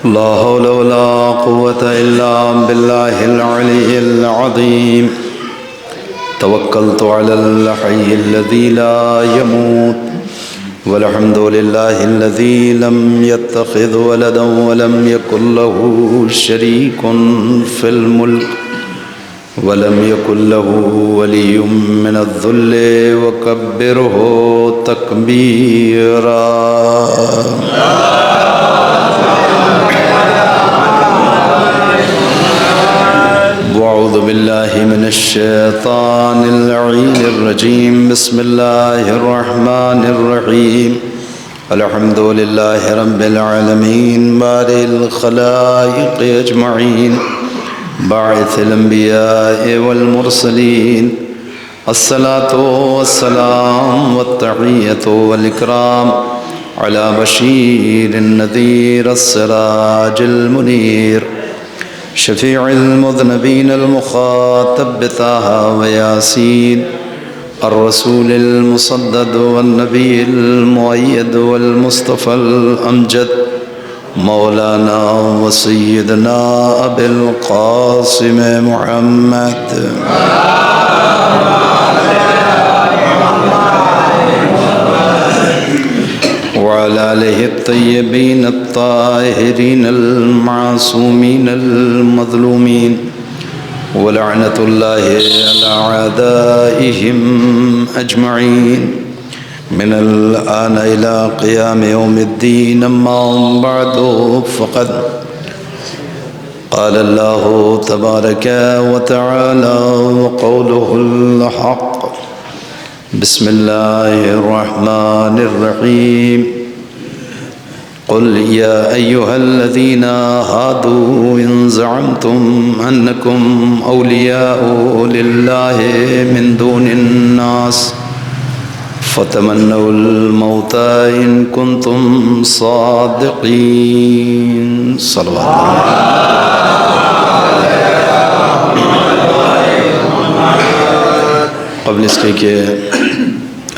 لا حول ولا قوة إلا بالله العلي العظيم توكلت على الحي الذي لا يموت والحمد لله الذي لم يتخذ ولدا ولم يكن له شريك في الملك ولم يكن له ولي من الذل وكبره تكبيرا وأعوذ بالله من الشيطان اللعين الرجيم بسم الله الرحمن الرحيم الحمد لله رب العالمين بارئ الخلائق أجمعين باعث الأنبياء والمرسلين الصلاة والسلام والتحية والإكرام على بشير النذير السراج المنير شفيع المذنبين المخاطب بطه وياسين الرسول المصدد والنبي المؤيد والمصطفى الأمجد مولانا وسيدنا أبي القاسم محمد وعلى آله الطيبين الطاهرين المعصومين المظلومين ولعنة الله على أعدائهم أجمعين من الآن إلى قيام يوم الدين أما بعد فقد قال الله تبارك وتعالى وقوله الحق بسم الله الرحمن الرحيم قل يا أيها الذين هادوا إن زعمتم أنكم أولياء لله من دون الناس فتمنوا الموت إن كنتم صادقين صلوات قبل اس کے کہ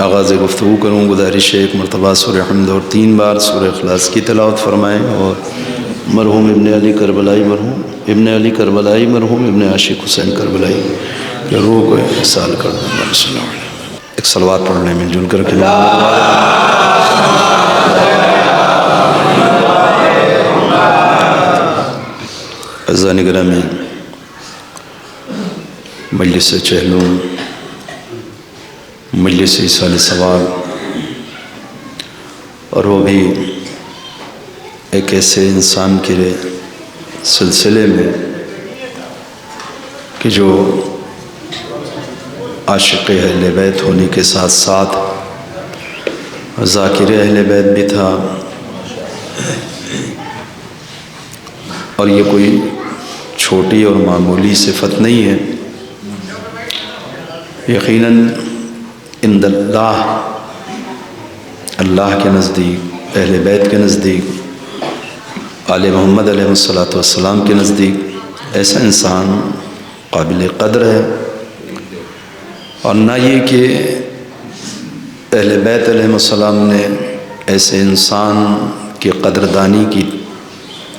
آغاز گفتگو کروں گزارش ہے ایک مرتبہ سورہ حمد اور 3 بار سورہ اخلاص کی تلاوت فرمائیں اور مرحوم ابن علی کربلائی مرحوم ابن عاشق حسین کربلائی کہ روح کو احسان کر دیں ایک صلوات پڑھ لیں مل جل کر کے عزیزان گرامی مجلس چہلم مجلس ایصال ثواب اور وہ بھی ایک ایسے انسان کے سلسلے میں کہ جو عاشق اہل بیت ہونے کے ساتھ ساتھ ذاکر اہل بیت بھی تھا اور یہ کوئی چھوٹی اور معمولی صفت نہیں ہے یقیناً عند اللہ کے نزدیک اہل بیت کے نزدیک آل محمد علیہ السلام کے نزدیک ایسا انسان قابل قدر ہے اور نہ یہ کہ اہل بیت علیہ السلام نے ایسے انسان کی قدردانی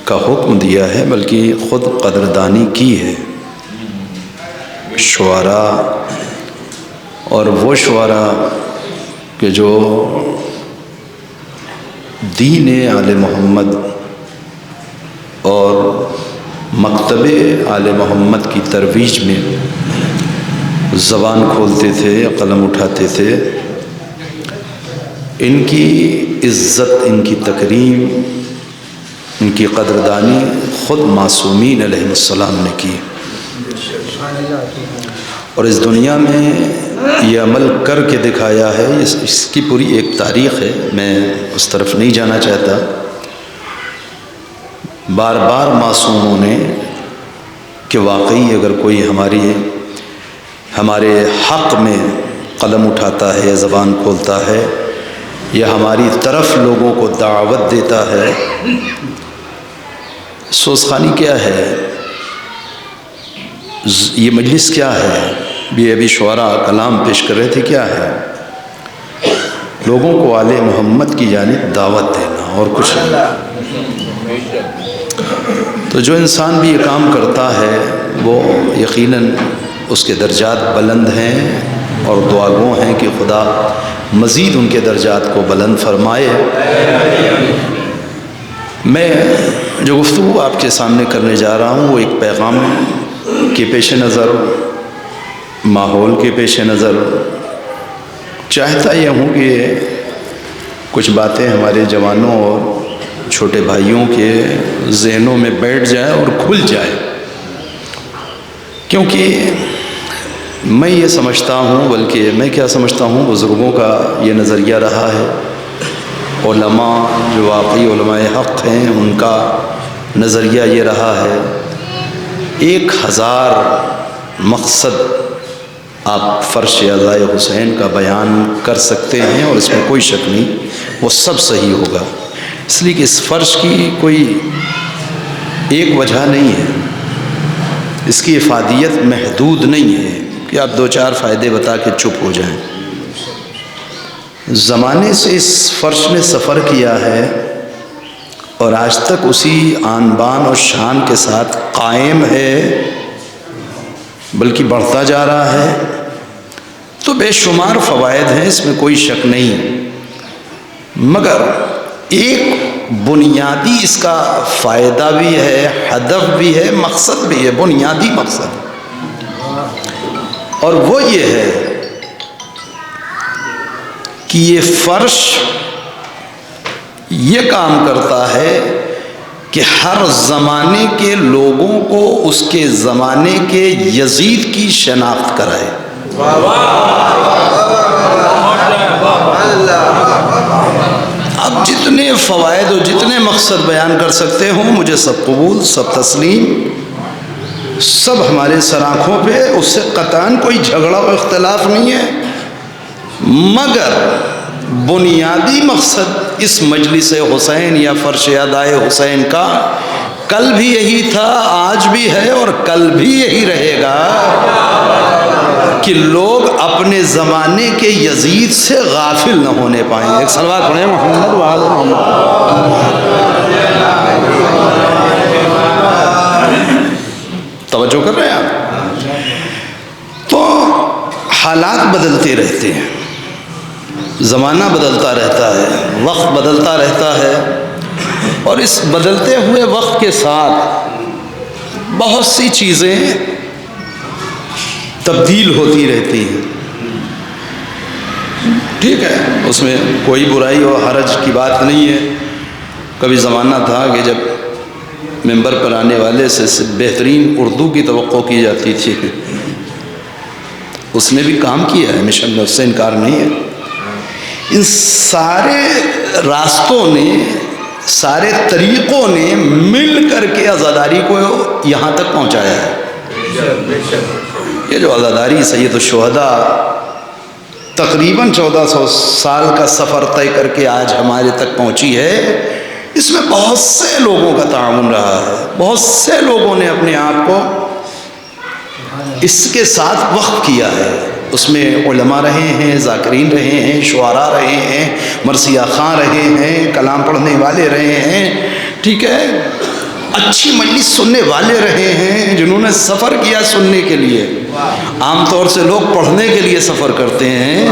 کا حکم دیا ہے بلکہ خود قدردانی کی ہے شعراء اور وہ شعراء کہ جو دین آل محمد اور مکتب آل محمد کی ترویج میں زبان کھولتے تھے قلم اٹھاتے تھے ان کی عزت ان کی تکریم ان کی قدردانی خود معصومین علیہ السلام نے کی اور اس دنیا میں یہ عمل کر کے دکھایا ہے اس کی پوری ایک تاریخ ہے میں اس طرف نہیں جانا چاہتا بار بار معصوموں نے کہ واقعی اگر کوئی ہمارے حق میں قلم اٹھاتا ہے زبان کھولتا ہے یا ہماری طرف لوگوں کو دعوت دیتا ہے سوزخانی کیا ہے یہ مجلس کیا ہے بھی ابھی شعراء کلام پیش کر رہے تھے کیا ہے لوگوں کو آل محمد کی جانب دعوت دینا اور کچھ نہیں تو جو انسان بھی یہ کام کرتا ہے وہ یقیناً اس کے درجات بلند ہیں، اور دعا گو ہیں کہ خدا مزید ان کے درجات کو بلند فرمائے۔ میں جو گفتگو آپ کے سامنے کرنے جا رہا ہوں وہ ایک پیغام کے پیش نظر، ماحول کے پیش نظر چاہتا یہ ہوں کہ کچھ باتیں ہمارے جوانوں اور چھوٹے بھائیوں کے ذہنوں میں بیٹھ جائیں اور کھل جائے، کیونکہ میں یہ سمجھتا ہوں، بلکہ میں کیا سمجھتا ہوں، بزرگوں کا یہ نظریہ رہا ہے، علماء جو واقعی علماء حق ہیں ان کا نظریہ یہ رہا ہے، 1000 مقصد آپ فرش عزائے حسین کا بیان کر سکتے ہیں اور اس میں کوئی شک نہیں، وہ سب صحیح ہوگا، اس لیے کہ اس فرش کی کوئی ایک وجہ نہیں ہے، اس کی افادیت محدود نہیں ہے کہ آپ 2-4 فائدے بتا کے چپ ہو جائیں۔ زمانے سے اس فرش نے سفر کیا ہے اور آج تک اسی آن بان اور شان کے ساتھ قائم ہے، بلکہ بڑھتا جا رہا ہے، تو بے شمار فوائد ہیں، اس میں کوئی شک نہیں، مگر ایک بنیادی اس کا فائدہ بھی ہے، ہدف بھی ہے، مقصد بھی ہے، بنیادی مقصد، اور وہ یہ ہے کہ یہ فرش یہ کام کرتا ہے کہ ہر زمانے کے لوگوں کو اس کے زمانے کے یزید کی شناخت کرائے۔ اب جتنے فوائد اور جتنے مقصد بیان کر سکتے ہوں مجھے سب قبول، سب تسلیم، سب ہمارے سر آنکھوں پہ، اس سے قطعاً کوئی جھگڑا و اختلاف نہیں ہے، مگر بنیادی مقصد اس مجلس حسین یا فرش عزائے حسین کا کل بھی یہی تھا، آج بھی ہے اور کل بھی یہی رہے گا کہ لوگ اپنے زمانے کے یزید سے غافل نہ ہونے پائیں۔ ایک صلوات پڑھیں محمد و آل محمد۔ توجہ کر رہے ہیں آپ؟ تو حالات بدلتے رہتے ہیں، زمانہ بدلتا رہتا ہے، وقت بدلتا رہتا ہے، اور اس بدلتے ہوئے وقت کے ساتھ بہت سی چیزیں تبدیل ہوتی رہتی ہیں، ٹھیک ہے، اس میں کوئی برائی اور حرج کی بات نہیں ہے۔ کبھی زمانہ تھا کہ جب ممبر پر آنے والے سے بہترین اردو کی توقع کی جاتی تھی، اس نے بھی کام کیا ہے، مشن میں، اس سے انکار نہیں ہے۔ ان سارے راستوں نے، سارے طریقوں نے مل کر کے عزاداری کو یہاں تک پہنچایا ہے۔ یہ جو عزاداری سید الشہداء تقریباً 1400 سال کا سفر طے کر کے آج ہمارے تک پہنچی ہے، اس میں بہت سے لوگوں کا تعاون رہا ہے، بہت سے لوگوں نے اپنے آپ کو اس کے ساتھ وقف کیا ہے، اس میں علماء رہے ہیں، ذاکرین رہے ہیں، شعراء رہے ہیں، مرثیہ خواں رہے ہیں، کلام پڑھنے والے رہے ہیں، ٹھیک ہے، اچھی مجلس سننے والے رہے ہیں جنہوں نے سفر کیا سننے کے لیے۔ عام طور سے لوگ پڑھنے کے لیے سفر کرتے ہیں،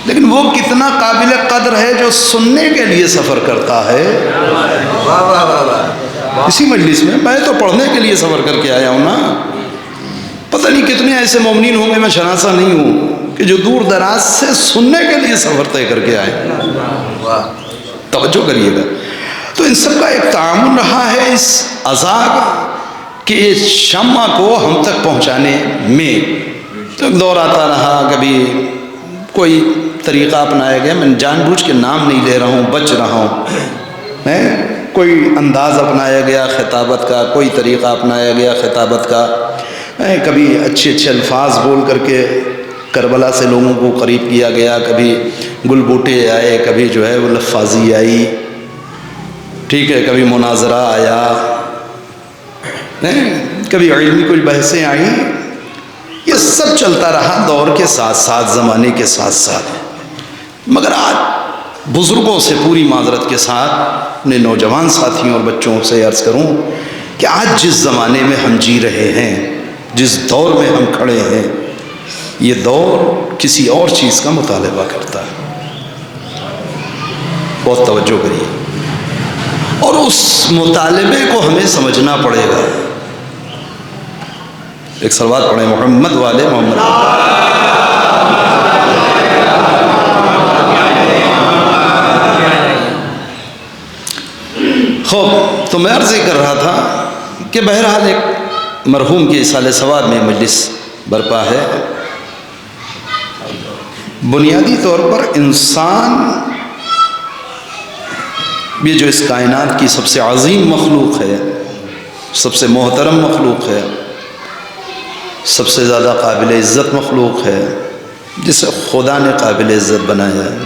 لیکن وہ کتنا قابل قدر ہے جو سننے کے لیے سفر کرتا ہے۔ اسی مجلس میں تو پڑھنے کے لیے سفر کر کے آیا ہوں نا، پتہ نہیں کتنے ایسے مومنین ہوں گے، میں شناسہ نہیں ہوں، کہ جو دور دراز سے سننے کے لیے سفر طے کر کے آئے۔ توجہ کریے گا، تو ان سب کا ایک تعاون رہا ہے اس عزا کے شمع کو ہم تک پہنچانے میں۔ تو ایک دور آتا رہا، کبھی کوئی طریقہ اپنایا گیا، میں جان بوجھ کے نام نہیں لے رہا ہوں، بچ رہا ہوں، کوئی انداز اپنایا گیا خطابت کا، کوئی طریقہ اپنایا گیا خطابت کا، کبھی اچھے اچھے الفاظ بول کر کے کربلا سے لوگوں کو قریب کیا گیا، کبھی گل بوٹے آئے، کبھی جو ہے وہ لفاظی آئی، ٹھیک ہے، کبھی مناظرہ آیا، کبھی علمی کچھ بحثیں آئیں، یہ سب چلتا رہا دور کے ساتھ ساتھ، زمانے کے ساتھ ساتھ۔ مگر آج بزرگوں سے پوری معذرت کے ساتھ اپنے نوجوان ساتھیوں اور بچوں سے عرض کروں کہ آج جس زمانے میں ہم جی رہے ہیں، جس دور میں ہم کھڑے ہیں، یہ دور کسی اور چیز کا مطالبہ کرتا ہے. بہت توجہ کریے، اور اس مطالبے کو ہمیں سمجھنا پڑے گا. ایک صلوات پڑھیں محمد والے محمد. خوب، تو میں عرض کر رہا تھا کہ بہرحال ایک مرحوم کے سال ثواب میں مجلس برپا ہے. بنیادی طور پر انسان یہ جو اس کائنات کی سب سے عظیم مخلوق ہے، سب سے محترم مخلوق ہے، سب سے زیادہ قابل عزت مخلوق ہے، جسے خدا نے قابل عزت بنایا ہے،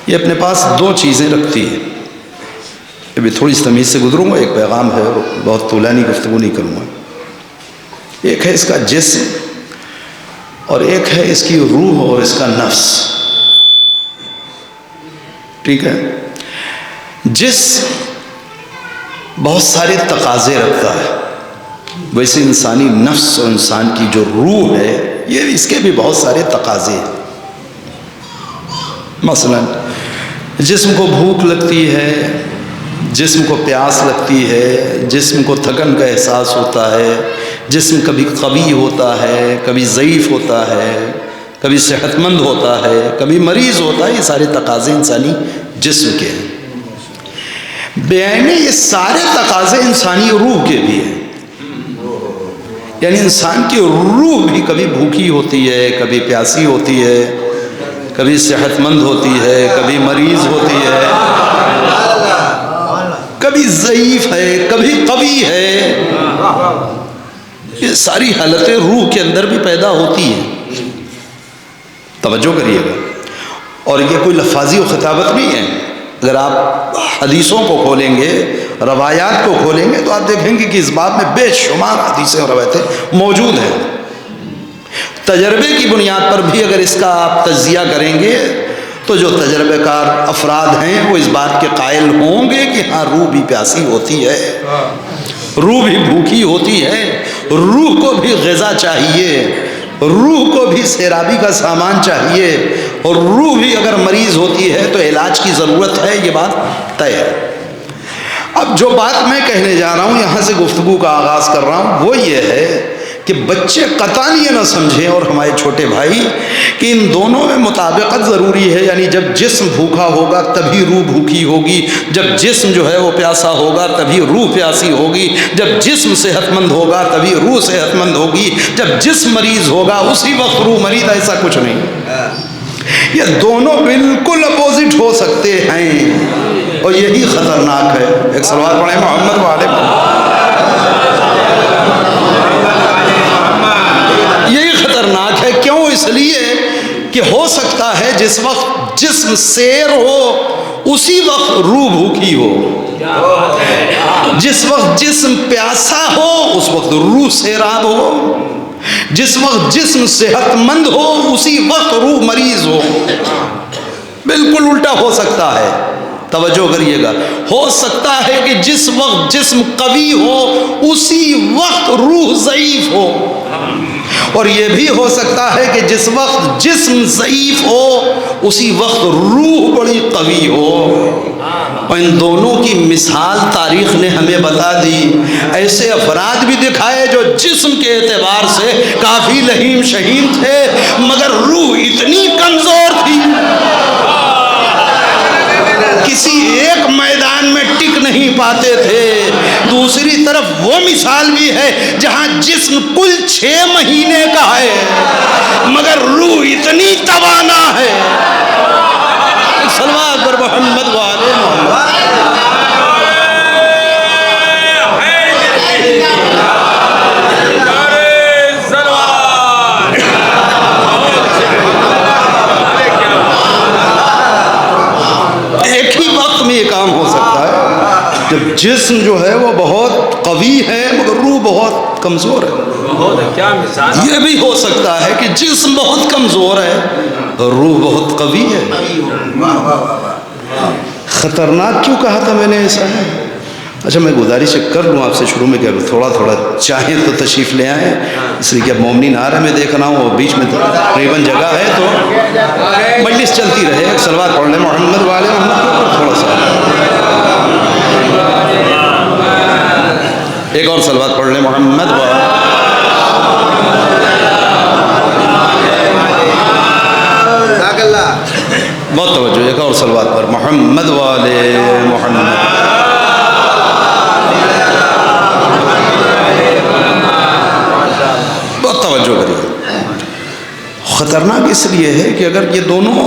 یہ اپنے پاس دو چیزیں رکھتی ہے. ابھی تھوڑی سی تمیز سے گزروں گا، ایک پیغام ہے اور بہت طولانی گفتگو نہیں کروں گا. ایک ہے اس کا جسم، اور ایک ہے اس کی روح اور اس کا نفس. ٹھیک ہے؟ جسم بہت سارے تقاضے رکھتا ہے، ویسے انسانی نفس اور انسان کی جو روح ہے یہ اس کے بھی بہت سارے تقاضے ہیں. مثلا جسم کو بھوک لگتی ہے، جسم کو پیاس لگتی ہے، جسم کو تھکن کا احساس ہوتا ہے، جسم کبھی قوی ہوتا ہے، کبھی ضعیف ہوتا ہے، کبھی صحت مند ہوتا ہے، کبھی مریض ہوتا ہے. یہ سارے تقاضے انسانی جسم کے ہیں. بیعنے یہ سارے تقاضے انسانی روح کے بھی ہیں. یعنی انسان کی روح بھی کبھی بھوکی ہوتی ہے، کبھی پیاسی ہوتی ہے، کبھی صحت مند ہوتی ہے، کبھی مریض ہوتی ہے، کبھی ضعیف ہے، کبھی قوی ہے. یہ ساری حالتیں روح کے اندر بھی پیدا ہوتی ہیں. توجہ کریے گا. اور یہ کوئی لفاظی و خطابت نہیں ہے. اگر آپ حدیثوں کو کھولیں گے، روایات کو کھولیں گے، تو آپ دیکھیں گے کہ اس بات میں بے شمار حدیثیں اور روایتیں موجود ہیں. تجربے کی بنیاد پر بھی اگر اس کا آپ تجزیہ کریں گے تو جو تجربے کار افراد ہیں وہ اس بات کے قائل ہوں گے کہ ہاں روح بھی پیاسی ہوتی ہے، روح بھی بھوکی ہوتی ہے، روح کو بھی غذا چاہیے، روح کو بھی سیرابی کا سامان چاہیے، اور روح بھی اگر مریض ہوتی ہے تو علاج کی ضرورت ہے. یہ بات طے ہے. اب جو بات میں کہنے جا رہا ہوں، یہاں سے گفتگو کا آغاز کر رہا ہوں، وہ یہ ہے کہ بچے قطعاً یہ نہ سمجھیں، اور ہمارے چھوٹے بھائی، کہ ان دونوں میں مطابقت ضروری ہے. یعنی جب جسم بھوکا ہوگا تبھی روح بھوکی ہوگی، جب جسم جو ہے وہ پیاسا ہوگا تبھی روح پیاسی ہوگی، جب جسم صحت مند ہوگا تبھی روح صحت مند ہوگی، جب جسم مریض ہوگا اسی وقت روح مریض. ایسا کچھ نہیں. یہ دونوں بالکل اپوزٹ ہو سکتے ہیں، اور یہی خطرناک ہے. ایک سوال پڑھیں محمد والے. یہی خطرناک ہے. کیوں؟ اس لیے کہ ہو سکتا ہے جس وقت جسم سیر ہو اسی وقت روح بھوکی ہو، جس وقت جسم پیاسا ہو اس وقت روح سیراب ہو، جس وقت جسم صحت مند ہو اسی وقت روح مریض ہو. بالکل الٹا ہو سکتا ہے. توجہ کریے گا. ہو سکتا ہے کہ جس وقت جسم قوی ہو اسی وقت روح ضعیف ہو، اور یہ بھی ہو سکتا ہے کہ جس وقت جسم ضعیف ہو اسی وقت روح بڑی قوی ہو. اور ان دونوں کی مثال تاریخ نے ہمیں بتا دی. ایسے افراد بھی دکھائے جو جسم کے اعتبار سے کافی لہیم شہیم تھے، مگر روح اتنی کمزور تھی کسی ایک میدان میں ٹک نہیں پاتے تھے. دوسری طرف وہ مثال بھی ہے جہاں جسم کل 6 مہینے کا ہے مگر روح اتنی توانا ہے. صلوات پر محمد والے محمد. ایک ہی وقت میں یہ کام ہو سکتا ہے جب جسم جو ہے وہ بہت قوی ہے مگر روح بہت کمزور ہے. یہ بھی ہو سکتا ہے کہ جسم بہت کمزور ہے اور روح بہت قوی ہے. خطرناک کیوں کہا تھا میں نے ایسا ہے؟ اچھا میں گزارش کر لوں آپ سے شروع میں کہ تھوڑا تھوڑا چاہیں تو تشریف لے آئیں، اس لیے کہ اب مومنین آ رہے ہیں، میں دیکھ رہا ہوں بیچ میں تقریباً جگہ ہے تو مجلس چلتی رہے. ایک صلوات پڑھ لیں محمد والے محمد کے اوپر تھوڑا سا، ایک اور صلوات پڑھ لیں محمد والے. بہت توجہ، ایک اور صلوات پر محمد والے محمد. بہت توجہ کریے. خطرناک اس لیے ہے کہ اگر یہ دونوں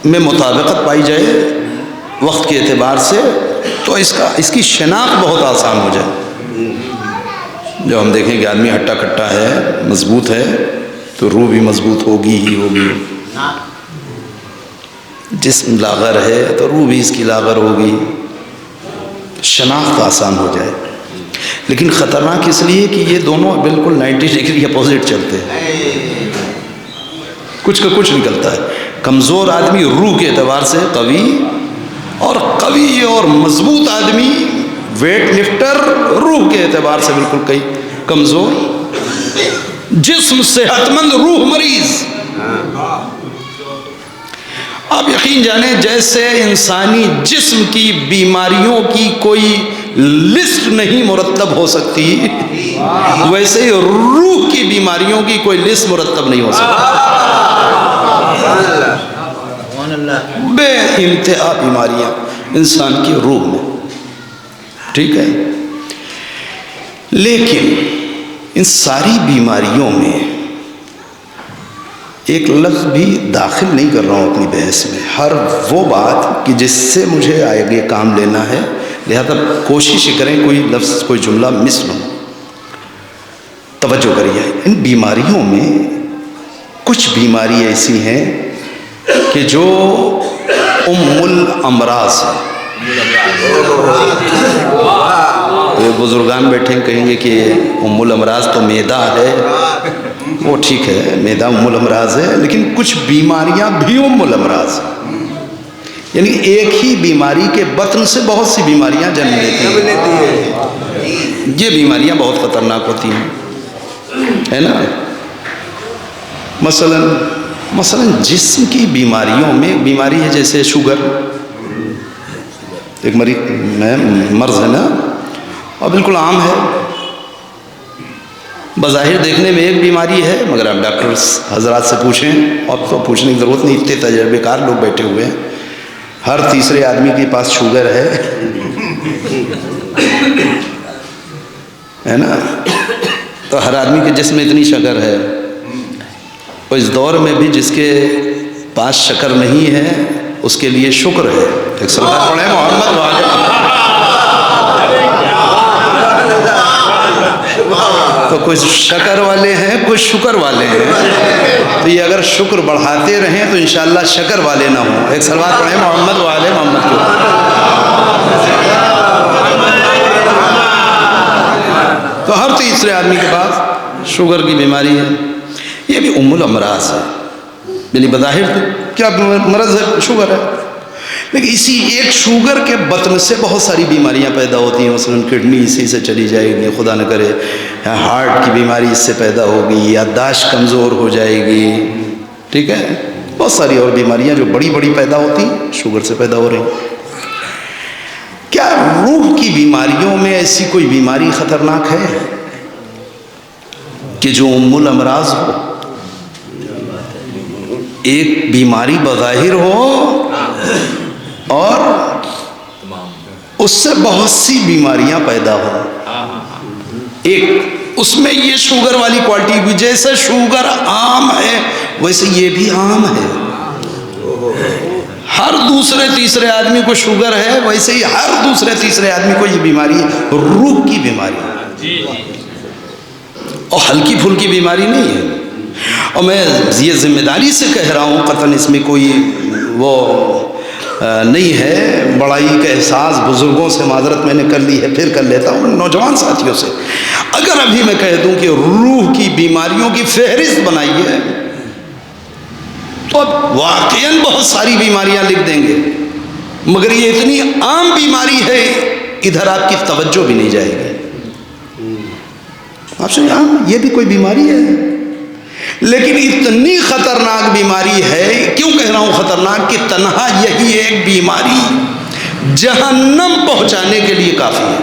میں مطابقت پائی جائے وقت کے اعتبار سے تو اس کی شناخت بہت آسان ہو جائے. جب ہم دیکھیں کہ آدمی ہٹا کٹا ہے، مضبوط ہے، تو روح بھی مضبوط ہوگی ہی ہوگی. جسم لاغر ہے تو روح بھی اس کی لاغر ہوگی، شناخت آسان ہو جائے. لیکن خطرناک اس لیے کہ یہ دونوں بالکل 90 ڈگری اپوزٹ چلتے ہیں، کچھ کا کچھ نکلتا ہے. کمزور آدمی روح کے اعتبار سے قوی، اور قوی اور مضبوط آدمی ویٹ لفٹر روح کے اعتبار سے بالکل کئی کمزور. جسم صحت مند، روح مریض. آپ یقین جانیں جیسے انسانی جسم کی بیماریوں کی کوئی لسٹ نہیں مرتب ہو سکتی، ویسے ہی روح کی بیماریوں کی کوئی لسٹ مرتب نہیں ہو سکتی. بے انتہا بیماریاں انسان کی روح میں، ٹھیک ہے. لیکن ان ساری بیماریوں میں ایک لفظ بھی داخل نہیں کر رہا ہوں اپنی بحث میں. ہر وہ بات کہ جس سے مجھے آگے کام لینا ہے، لہذا کوشش کریں کوئی لفظ کوئی جملہ مس نہ ہو. توجہ کریے. ان بیماریوں میں کچھ بیماری ایسی ہیں کہ جو الامراض ہے. بزرگان بیٹھے کہیں گے کہ الامراض تو معدہ ہے، وہ ٹھیک ہے، معدہ الامراض ہے، لیکن کچھ بیماریاں بھی الامراض ہیں. یعنی ایک ہی بیماری کے بطن سے بہت سی بیماریاں جنم لیتی ہیں. یہ بیماریاں بہت خطرناک ہوتی ہیں، ہے نا. مثلا جسم کی بیماریوں میں بیماری ہے جیسے شوگر، ایک مرض ہے نا، اور بالکل عام ہے. بظاہر دیکھنے میں ایک بیماری ہے، مگر آپ ڈاکٹر حضرات سے پوچھیں، اور تو پوچھنے کی ضرورت نہیں، اتنے تجربے کار لوگ بیٹھے ہوئے ہیں. ہر تیسرے آدمی کے پاس شوگر ہے نا. تو ہر آدمی کے جسم میں اتنی شکر ہے. اور اس دور میں بھی جس کے پاس شکر نہیں ہے اس کے لیے شکر ہے. ایک صلوات پڑھیں محمد والے. تو کچھ شکر والے ہیں، کچھ شکر والے ہیں. تو یہ اگر شکر بڑھاتے رہیں تو انشاءاللہ شکر والے نہ ہوں. ایک صلوات پڑھیں محمد والے محمد کے. تو ہر تیسرے آدمی کے پاس شوگر کی بیماری ہے. یہ بھی الامراض ہے. یعنی بظاہر کیا مرض ہے؟ شوگر ہے. لیکن اسی ایک شوگر کے بطن سے بہت ساری بیماریاں پیدا ہوتی ہیں. مثلا کڈنی اسی سے چلی جائے گی، خدا نہ کرے ہارٹ کی بیماری اس سے پیدا ہوگی، یادداشت کمزور ہو جائے گی، ٹھیک ہے. بہت ساری اور بیماریاں جو بڑی بڑی پیدا ہوتی ہیں شوگر سے پیدا ہو رہی ہیں. کیا روح کی بیماریوں میں ایسی کوئی بیماری خطرناک ہے کہ جو الامراض ہو؟ ایک بیماری بظاہر ہو اور اس سے بہت سی بیماریاں پیدا ہوں. ایک اس میں یہ شوگر والی کوالٹی بھی، جیسے شوگر عام ہے ویسے یہ بھی عام ہے. ہر دوسرے تیسرے آدمی کو شوگر ہے، ویسے ہی ہر دوسرے تیسرے آدمی کو یہ بیماری ہے، روح کی بیماری. اور ہلکی پھلکی بیماری نہیں ہے. اور میں یہ ذمہ داری سے کہہ رہا ہوں، قطعاً اس میں کوئی وہ نہیں ہے، بڑائی کا احساس بزرگوں سے معذرت میں نے کر لی ہے، پھر کر لیتا ہوں نوجوان ساتھیوں سے. اگر ابھی میں کہہ دوں کہ روح کی بیماریوں کی فہرست بنائی ہے تو اب واقعاً بہت ساری بیماریاں لکھ دیں گے. مگر یہ اتنی عام بیماری ہے ادھر آپ کی توجہ بھی نہیں جائے گی. آپ سنیں عام یہ بھی کوئی بیماری ہے لیکن اتنی خطرناک بیماری ہے. کیوں کہہ رہا ہوں خطرناک؟ کہ تنہا یہی ایک بیماری جہنم پہنچانے کے لیے کافی ہے.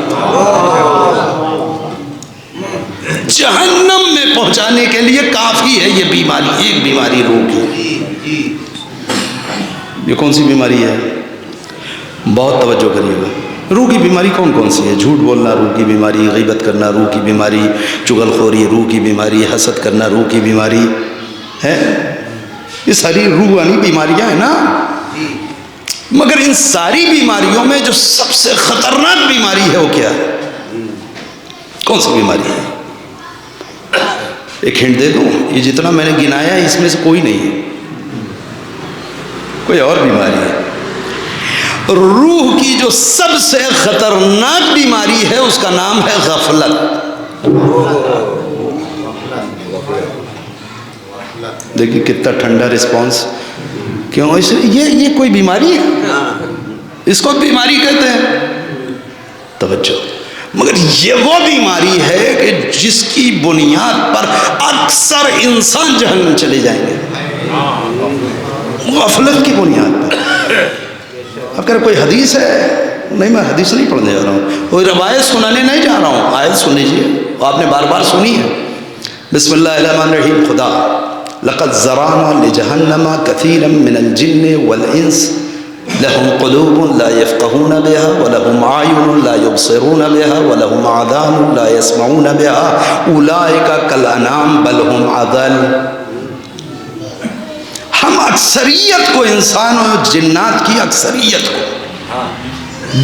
جہنم میں پہنچانے کے لیے کافی ہے یہ بیماری، ایک بیماری روح کی. یہ کون سی بیماری ہے؟ بہت توجہ کریے گا. روح کی بیماری کون کون سی ہے؟ جھوٹ بولنا روح کی بیماری، غیبت کرنا روح کی بیماری، چغل خوری روح کی بیماری، حسد کرنا روح کی بیماری ہے. یہ ساری روحانی بیماریاں ہیں نا. مگر ان ساری بیماریوں میں جو سب سے خطرناک بیماری ہے وہ کیا ہے؟ کون سی بیماری ہے؟ ایک ہنٹ دے دوں، یہ جتنا میں نے گنایا ہے اس میں سے کوئی نہیں ہے، کوئی اور بیماری ہے. روح کی جو سب سے خطرناک بیماری ہے اس کا نام ہے غفلت. دیکھیے کتنا ٹھنڈا رسپانس. کیوں؟ اس یہ کوئی بیماری ہے؟ اس کو بیماری کہتے ہیں. توجہ. مگر یہ وہ بیماری ہے کہ جس کی بنیاد پر اکثر انسان جہنم چلے جائیں گے. غفلت کی بنیاد پر. اب کہہ رہے کوئی حدیث ہے؟ نہیں، میں حدیث نہیں پڑھنے جا رہا ہوں، کوئی روایت سنانے نہیں جا رہا ہوں. آیت سن لیجیے، آپ نے بار بار سنی ہے. بسم اللہ الرحمن الرحیم. خدا لقد ذرانا لجہنم کثیرا من الجن والانس لهم قلوب لا يفقهون بها ولهم اعین لا يبصرون بها ولهم آذان لا يسمعون بها اولئک کالانعام بل هم اضل. ہم اکثریت کو، انسان اور جنات کی اکثریت کو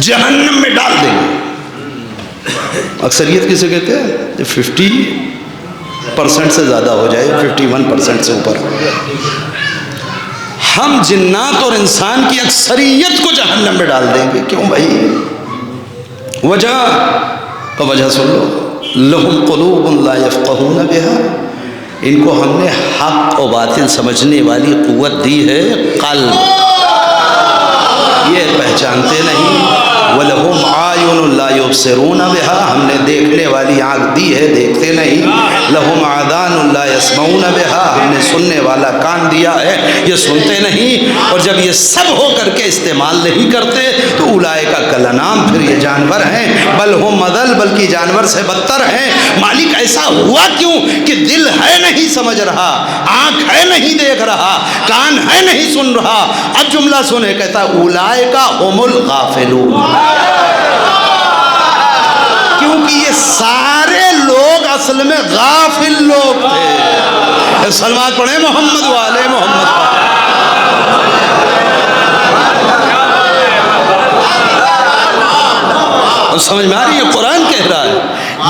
جہنم میں ڈال دیں گے. اکثریت کسے کہتے ہیں؟ 50% سے زیادہ ہو جائے، 51% سے اوپر. ہم جنات اور انسان کی اکثریت کو جہنم میں ڈال دیں گے. کیوں بھائی؟ وجہ کا وجہ سن لو. لہم قلوب لا یفقہون بها، ان کو ہم نے حق و باطل سمجھنے والی قوت دی ہے. قلب یہ پہچانتے نہیں. وَلَهُمْ عَيُنٌ لَا يُبْصِرُونَ بِهَا، ہم نے دیکھنے والی آنکھ دی ہے، دیکھتے نہیں. لَهُمْ آذَانٌ لَا يَسْمَعُونَ بِهَا، ہم نے سننے والا کان دیا ہے، یہ سنتے نہیں. اور جب یہ سب ہو کر کے استعمال نہیں کرتے تو اولئک کالانعام، پھر یہ جانور ہیں. بل ہم اضل، بلکہ جانور سے بدتر ہیں. مالک ایسا ہوا کیوں کہ دل ہے نہیں سمجھ رہا، آنکھ ہے نہیں دیکھ رہا، کان ہے نہیں سن رہا. اب جملہ سنے، کہتا اولئک هم الغافلون. کیونکہ یہ سارے لوگ اصل میں غافل لوگ تھے. سلوات پڑھیں محمد والے محمد. سمجھ میں آ رہی ہے؟ قرآن کہہ رہا ہے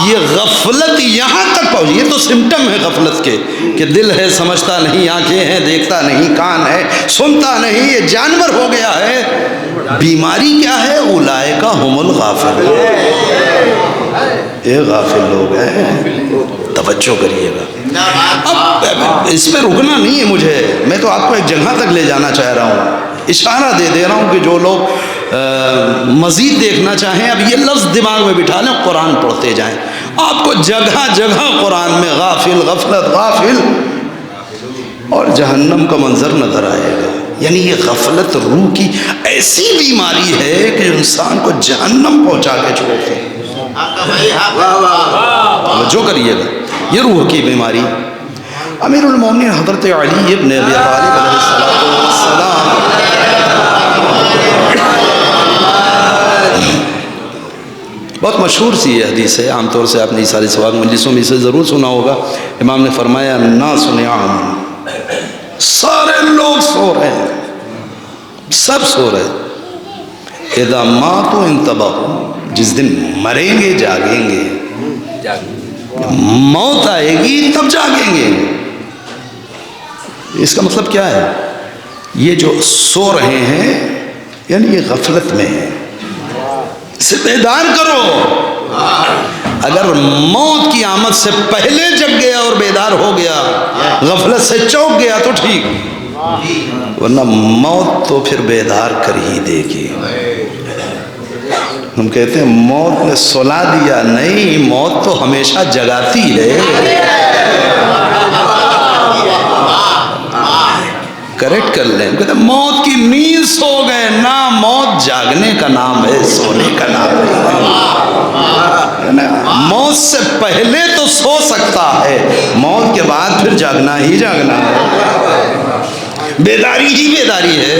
یہ غفلت یہاں تک پہنچی. یہ تو سمٹم ہے غفلت کے کہ دل ہے سمجھتا نہیں، آنکھیں ہیں دیکھتا نہیں، کان ہے سنتا نہیں، یہ جانور ہو گیا ہے. بیماری کیا ہے؟ اولئک هم الغافلون. یہ غافل لوگ ہیں. توجہ کریے گا. اب اس پہ رکنا نہیں ہے مجھے، میں تو آپ کو ایک جگہ تک لے جانا چاہ رہا ہوں. اشارہ دے رہا ہوں کہ جو لوگ مزید دیکھنا چاہیں اب یہ لفظ دماغ میں بٹھا لیں، قرآن پڑھتے جائیں. آپ کو جگہ جگہ قرآن میں غافل، غفلت، غافل اور جہنم کا منظر نظر آئے گا. یعنی یہ غفلت روح کی ایسی بیماری ہے کہ انسان کو جہنم پہنچا کے چھوڑتے ہیں. جو کریے گا یہ روح کی بیماری. امیر المومنین حضرت علی ابن ابی طالب علیہ السلام بہت مشہور سی یہ حدیث ہے، عام طور سے آپ نے ساری سوال مجلسوں میں اسے ضرور سنا ہوگا. امام نے فرمایا الناس نعام، سارے لوگ سو رہے ہیں، سب سو رہے ہیں. اذا ماتوا انتبہوا، جس دن مریں گے جاگیں گے. موت آئے گی تب جاگیں گے. اس کا مطلب کیا ہے؟ یہ جو سو رہے ہیں یعنی یہ غفلت میں ہے. اسے بیدار کرو. اگر موت کی آمد سے پہلے جگ گیا اور بیدار ہو گیا، غفلت سے چوک گیا تو ٹھیک. ورنہ موت تو پھر بیدار کر ہی دے گی. ہم کہتے ہیں موت نے سلا دیا، نہیں، موت تو ہمیشہ جگاتی ہے. کریکٹ کر لیں. کہتے ہیں موت کی نیند سو گئے. نہ، موت جاگنے کا نام ہے، سونے کا نام ہے. موت سے پہلے تو سو سکتا ہے، موت کے بعد پھر جاگنا ہی جاگنا ہے. بیداری ہی بیداری ہے.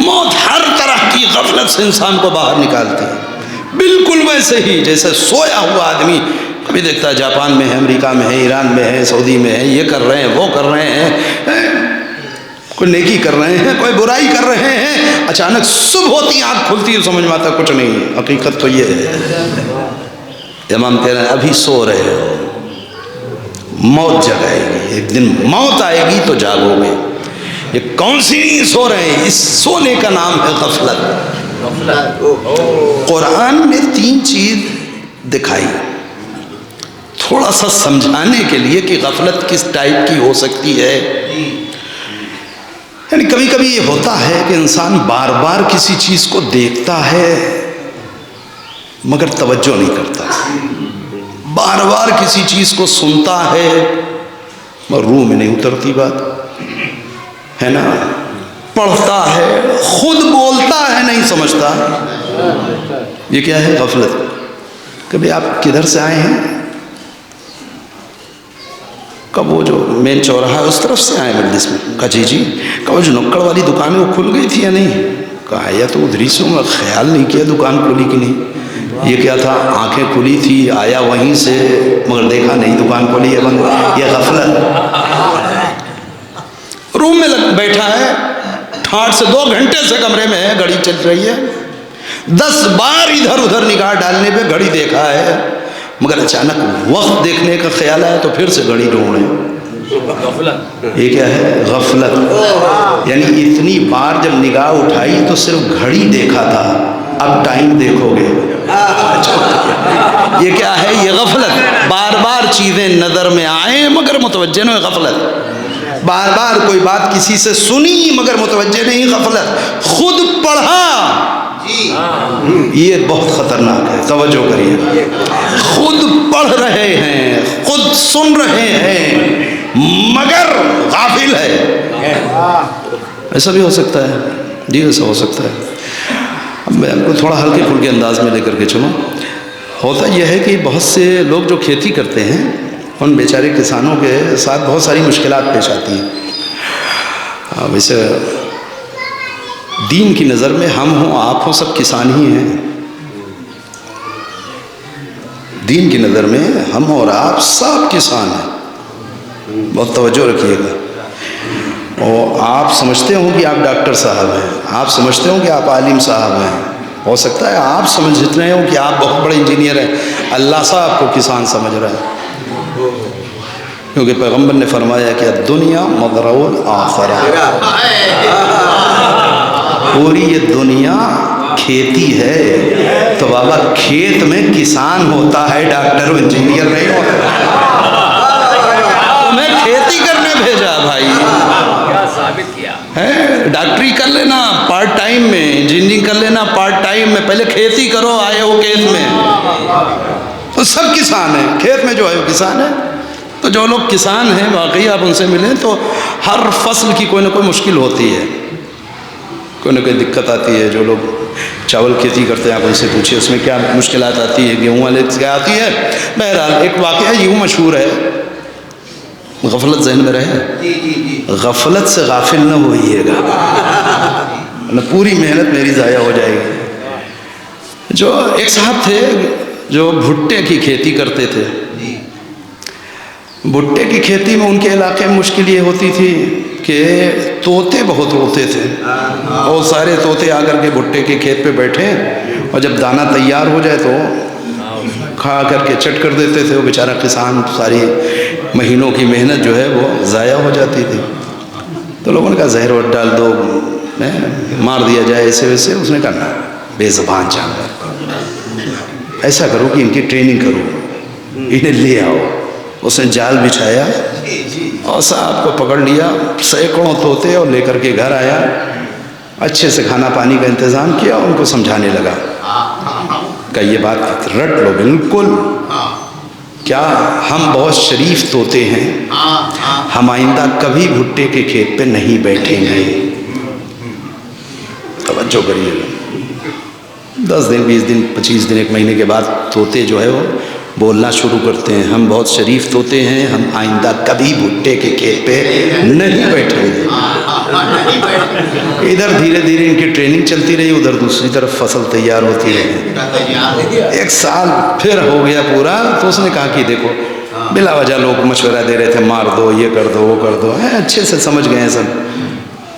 موت ہر طرح کی غفلت سے انسان کو باہر نکالتی ہے. بالکل ویسے ہی جیسے سویا ہوا آدمی کبھی دیکھتا ہے جاپان میں ہے، امریکہ میں ہے، ایران میں ہے، سعودی میں ہے، یہ کر رہے ہیں، وہ کر رہے ہیں، کوئی نیکی کر رہے ہیں، کوئی برائی کر رہے ہیں، اچانک صبح ہوتی آنکھ کھلتی ہے، سمجھ میں آتا کچھ نہیں ہے. حقیقت تو یہ ہے، امام کہہ رہے ہیں ابھی سو رہے ہو، موت جگائے گی. ایک دن موت آئے گی تو جاگو گے. یہ کون سی نہیں سو رہے ہیں، اس سونے کا نام ہے غفلت. قرآن نے 3 چیز دکھائی تھوڑا سا سمجھانے کے لیے کہ غفلت کس ٹائپ کی ہو سکتی ہے. یعنی کبھی کبھی یہ ہوتا ہے کہ انسان بار بار کسی چیز کو دیکھتا ہے مگر توجہ نہیں کرتا، بار بار کسی چیز کو سنتا ہے مگر روح میں نہیں اترتی بات ہے نا. پڑھتا ہے، خود بولتا ہے، نہیں سمجھتا. یہ کیا ہے؟ غفلت. کبھی آپ کدھر سے آئے ہیں؟ کب وہ جو مین چوراہا ہے اس طرف سے آئے مجلس میں؟ کہا جی جی. کہا وہ جو نکڑ والی دکان ہے وہ کھل گئی تھی یا نہیں؟ کہا یا تو ادھری سے میں خیال نہیں کیا دکان کھلی کہ نہیں. یہ کیا تھا؟ آنکھیں کھلی تھی، آیا وہیں سے مگر دیکھا نہیں دکان کھلی ہے بند. یہ غفلت. روم میں بیٹھا ہے، ٹھاٹ سے 2 گھنٹے سے کمرے میں ہے، گھڑی چل رہی ہے، 10 بار ادھر ادھر نگاہ ڈالنے پہ گھڑی دیکھا ہے مگر اچانک وقت دیکھنے کا خیال آیا تو پھر سے گھڑی ڈھونڈے. یہ کیا ہے؟ غفلت. یعنی اتنی بار جب نگاہ اٹھائی تو صرف گھڑی دیکھا تھا، اب ٹائم دیکھو گے. یہ کیا ہے؟ یہ غفلت. بار بار چیزیں نظر میں آئیں مگر متوجہ نہیں. غفلت. بار بار کوئی بات کسی سے سنی مگر متوجہ نہیں. غفلت. خود پڑھا، یہ بہت خطرناک ہے، توجہ کریے. خود پڑھ رہے ہیں، خود سن رہے ہیں مگر غافل ہے. ایسا بھی ہو سکتا ہے. جی ایسا ہو سکتا ہے. اب میں آپ کو تھوڑا ہلکے پھلکے انداز میں لے کر کے چلوں. ہوتا یہ ہے کہ بہت سے لوگ جو کھیتی کرتے ہیں ان بیچارے کسانوں کے ساتھ بہت ساری مشکلات پیش آتی ہیں. ویسے دین کی نظر میں ہم ہوں آپ ہوں سب کسان ہی ہیں. دین کی نظر میں ہم اور آپ سب کسان ہیں. بہت توجہ رکھیے گا. اور آپ سمجھتے ہوں کہ آپ ڈاکٹر صاحب ہیں، آپ سمجھتے ہوں کہ آپ عالم صاحب ہیں. ہو سکتا ہے آپ سمجھ رہے ہوں کہ آپ بہت بڑے انجینئر ہیں، اللہ صاحب کو کسان سمجھ رہا ہے. کیونکہ پیغمبر نے فرمایا کہ دنیا مزرع الآخرہ، پوری یہ دنیا کھیتی ہے. تو بابا کھیت میں کسان ہوتا ہے، ڈاکٹر و انجینئر نہیں ہوتا. تمہیں کھیتی کرنے بھیجا بھائی، کیا ثابت کیا ہے؟ ڈاکٹری کر لینا پارٹ ٹائم میں، انجینئرنگ کر لینا پارٹ ٹائم میں، پہلے کھیتی کرو. آئے ہو کھیت میں تو سب کسان ہیں. کھیت میں جو ہے وہ کسان ہے. تو جو لوگ کسان ہیں واقعی آپ ان سے ملیں تو ہر فصل کی کوئی نہ کوئی مشکل ہوتی ہے، کوئی نہ کوئی دقت آتی ہے. جو لوگ چاول کھیتی کرتے ہیں آپ ان سے پوچھیں اس میں کیا مشکلات آتی ہے، گیہوں والے کیا آتی ہے. بہرحال ایک واقعہ یوں مشہور ہے، غفلت ذہن میں رہے. غفلت سے غافل نہ ہوئیے گا، پوری محنت میری ضائع ہو جائے گی. جو ایک صاحب تھے جو بھٹے کی کھیتی کرتے تھے. بھٹے کی کھیتی میں ان کے علاقے میں مشکل یہ ہوتی تھی کہ طوطے بہت ہوتے تھے. بہت سارے طوطے آ کر کے بھٹے کے کھیت پہ بیٹھے اور جب دانہ تیار ہو جائے تو کھا کر کے چٹ کر دیتے تھے. وہ بیچارہ کسان ساری مہینوں کی محنت جو ہے وہ ضائع ہو جاتی تھی. تو لوگوں نے کہا زہر وٹ ڈال دو، مار دیا جائے ایسے ویسے. اس نے کہا نا، بے زبان جانور، ایسا کرو کہ ان کی ٹریننگ کرو، انہیں لے آؤ. اس نے جال بچھایا اور صاحب کو پکڑ لیا، سینکڑوں طوطے اور لے کر کے گھر آیا، اچھے سے کھانا پانی کا انتظام کیا، ان کو سمجھانے لگا کہ یہ بات رٹ لو بالکل، کیا ہم بہت شریف طوطے ہیں، ہم آئندہ کبھی بھٹے کے کھیت پہ نہیں بیٹھیں گے۔ توجہ کریے، 10 دن 20 دن 25 دن 1 مہینے کے بعد طوطے جو ہے وہ بولنا شروع کرتے ہیں، ہم بہت شریف طوطے ہیں، ہم آئندہ کبھی بھٹے کے کھیت پہ نہیں بیٹھیں گے۔ ادھر دھیرے دھیرے ان کی ٹریننگ چلتی رہی، ادھر دوسری طرف فصل تیار ہوتی رہی۔ 1 سال پھر ہو گیا پورا، تو اس نے کہا کہ دیکھو بلا وجہ لوگ مشورہ دے رہے تھے، مار دو، یہ کر دو، وہ کر دو، اچھے سے سمجھ گئے ہیں سب،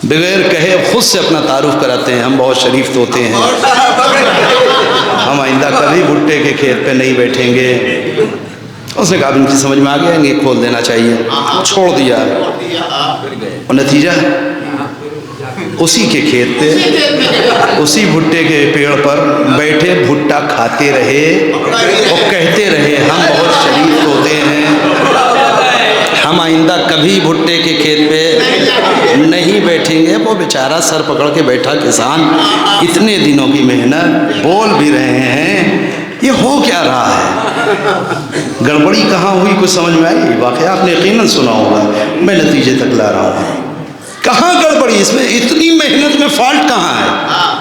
بغیر کہے خود سے اپنا تعارف کراتے ہیں، ہم بہت شریف طوطے ہیں، ہم آئندہ کبھی بھٹے کے کھیت پہ نہیں بیٹھیں گے۔ اس نے کہا ان کی سمجھ میں آ گیا، یہ کھول دینا چاہیے، چھوڑ دیا، اور نتیجہ اسی کے کھیت پہ اسی بھٹے کے پیڑ پر بیٹھے بھٹا کھاتے رہے اور کہتے رہے ہم بہت شریف طوطے ہیں، ہم آئندہ کبھی بھٹے کے کھیت پہ نہیں بیٹھیں گے۔ وہ بیچارہ سر پکڑ کے بیٹھا کسان، اتنے دنوں کی محنت، بول بھی رہے ہیں، یہ ہو کیا رہا ہے؟ گڑبڑی کہاں ہوئی کچھ سمجھ میں آئی؟ واقعہ آپ نے یقیناً سنا ہوگا، میں نتیجے تک لا رہا ہوں۔ کہاں گڑبڑی؟ اس میں اتنی محنت میں فالٹ کہاں ہے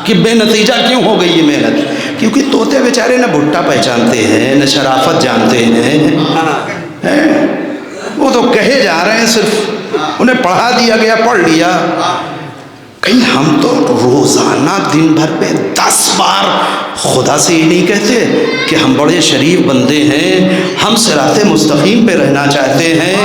کہ بے نتیجہ کیوں ہو گئی یہ محنت؟ کیونکہ طوطے بیچارے نہ بھٹا پہچانتے ہیں، نہ شرافت جانتے ہیں، وہ تو کہے جا رہے ہیں، صرف انہیں پڑھا دیا گیا، پڑھ لیا۔ کہیں ہم تو روزانہ دن بھر میں 10 بار خدا سے یہ نہیں کہتے کہ ہم بڑے شریف بندے ہیں، ہم صراط مستقیم پہ رہنا چاہتے ہیں،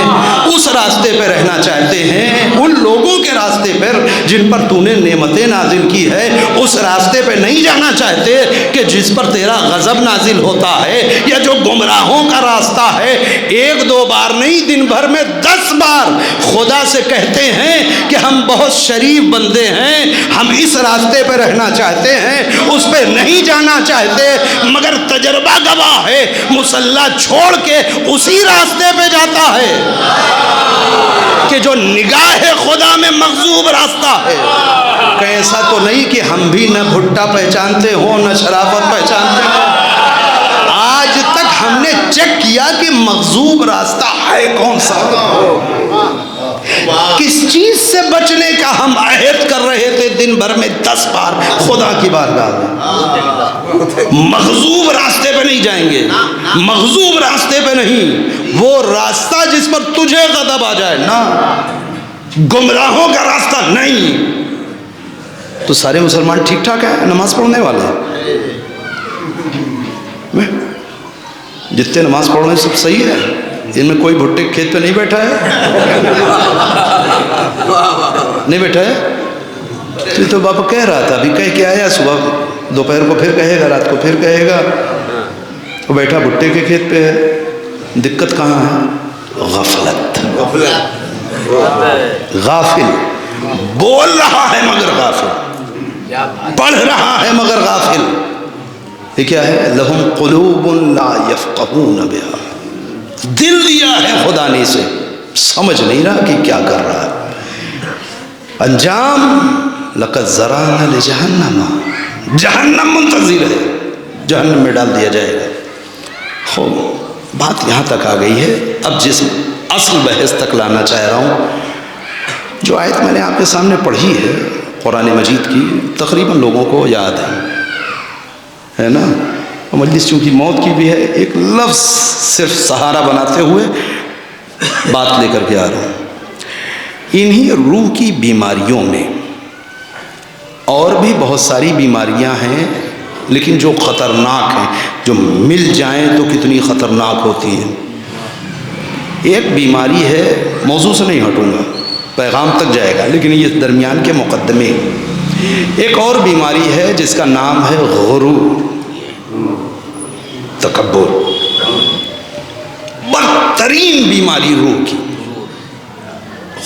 اس راستے پہ رہنا چاہتے ہیں، ان لوگوں کے راستے پر جن پر تو نے نعمتیں نازل کی ہے، اس راستے پہ نہیں جانا چاہتے کہ جس پر تیرا غضب نازل ہوتا ہے، یا جو گمراہوں کا راستہ ہے۔ 1-2 بار نہیں، دن بھر میں 10 بار خدا سے کہتے ہیں کہ ہم بہت شریف بندے ہیں، ہم اس راستے پہ رہنا چاہتے ہیں، اس پہ نہیں جانا چاہتے، مگر تجربہ گواہ ہے مصلی چھوڑ کے اسی راستے پہ جاتا ہے کہ جو نگاہ خدا میں مغضوب راستہ ہے۔ کہ ایسا تو نہیں کہ ہم بھی نہ بھٹا پہچانتے ہوں، نہ شرافت پہچانتے ہوں، آج تک ہم نے چیک کیا کہ مغضوب راستہ ہے کون سا، کس چیز سے بچنے کا ہم عہد کر رہے تھے دن بھر میں 10 بار خدا کی بارگاہ میں۔ مغضوب راستے پہ نہیں جائیں گے، مغضوب راستے پہ نہیں، وہ راستہ جس پر تجھے غضب آ جائے نا، گمراہوں کا راستہ نہیں۔ تو سارے مسلمان ٹھیک ٹھاک ہیں، نماز پڑھنے والے ہیں، جتنے نماز پڑھ رہے ہیں سب صحیح ہے، ان میں کوئی بھٹے کھیت پہ نہیں بیٹھا ہے، نہیں بیٹھا ہے؟ تو باپا کہہ رہا تھا، ابھی کہہ کے آیا، صبح دوپہر کو پھر کہے گا، رات کو پھر کہے گا، وہ بیٹھا بھٹے کے کھیت پہ ہے۔ دقت کہاں ہے؟ غفلت، غافل، بول رہا ہے مگر غافل، پڑھ رہا ہے مگر غافل۔ یہ کیا ہے؟ لہم قلوب لا یفقہون بہا، دل دیا ہے خدا نے اسے، سمجھ نہیں رہا کہ کیا کر رہا ہے۔ انجام لقد ذرأنا لجہنم، جہنم منتظر ہے، جہنم میں ڈال دیا جائے گا۔ خوب بات یہاں تک آ گئی ہے، اب جس اصل بحث تک لانا چاہ رہا ہوں، جو آیت میں نے آپ کے سامنے پڑھی ہے قرآن مجید کی، تقریباً لوگوں کو یاد ہے نا، مجلس چونکہ موت کی بھی ہے، ایک لفظ صرف سہارا بناتے ہوئے بات لے کر کے آ رہا ہوں۔ انہی روح کی بیماریوں میں اور بھی بہت ساری بیماریاں ہیں، لیکن جو خطرناک ہیں، جو مل جائیں تو کتنی خطرناک ہوتی ہیں۔ ایک بیماری ہے، موضوع سے نہیں ہٹوں گا، پیغام تک جائے گا، لیکن یہ درمیان کے مقدمے۔ ایک اور بیماری ہے جس کا نام ہے غرور، تکبر، بدترین بیماری روح کی،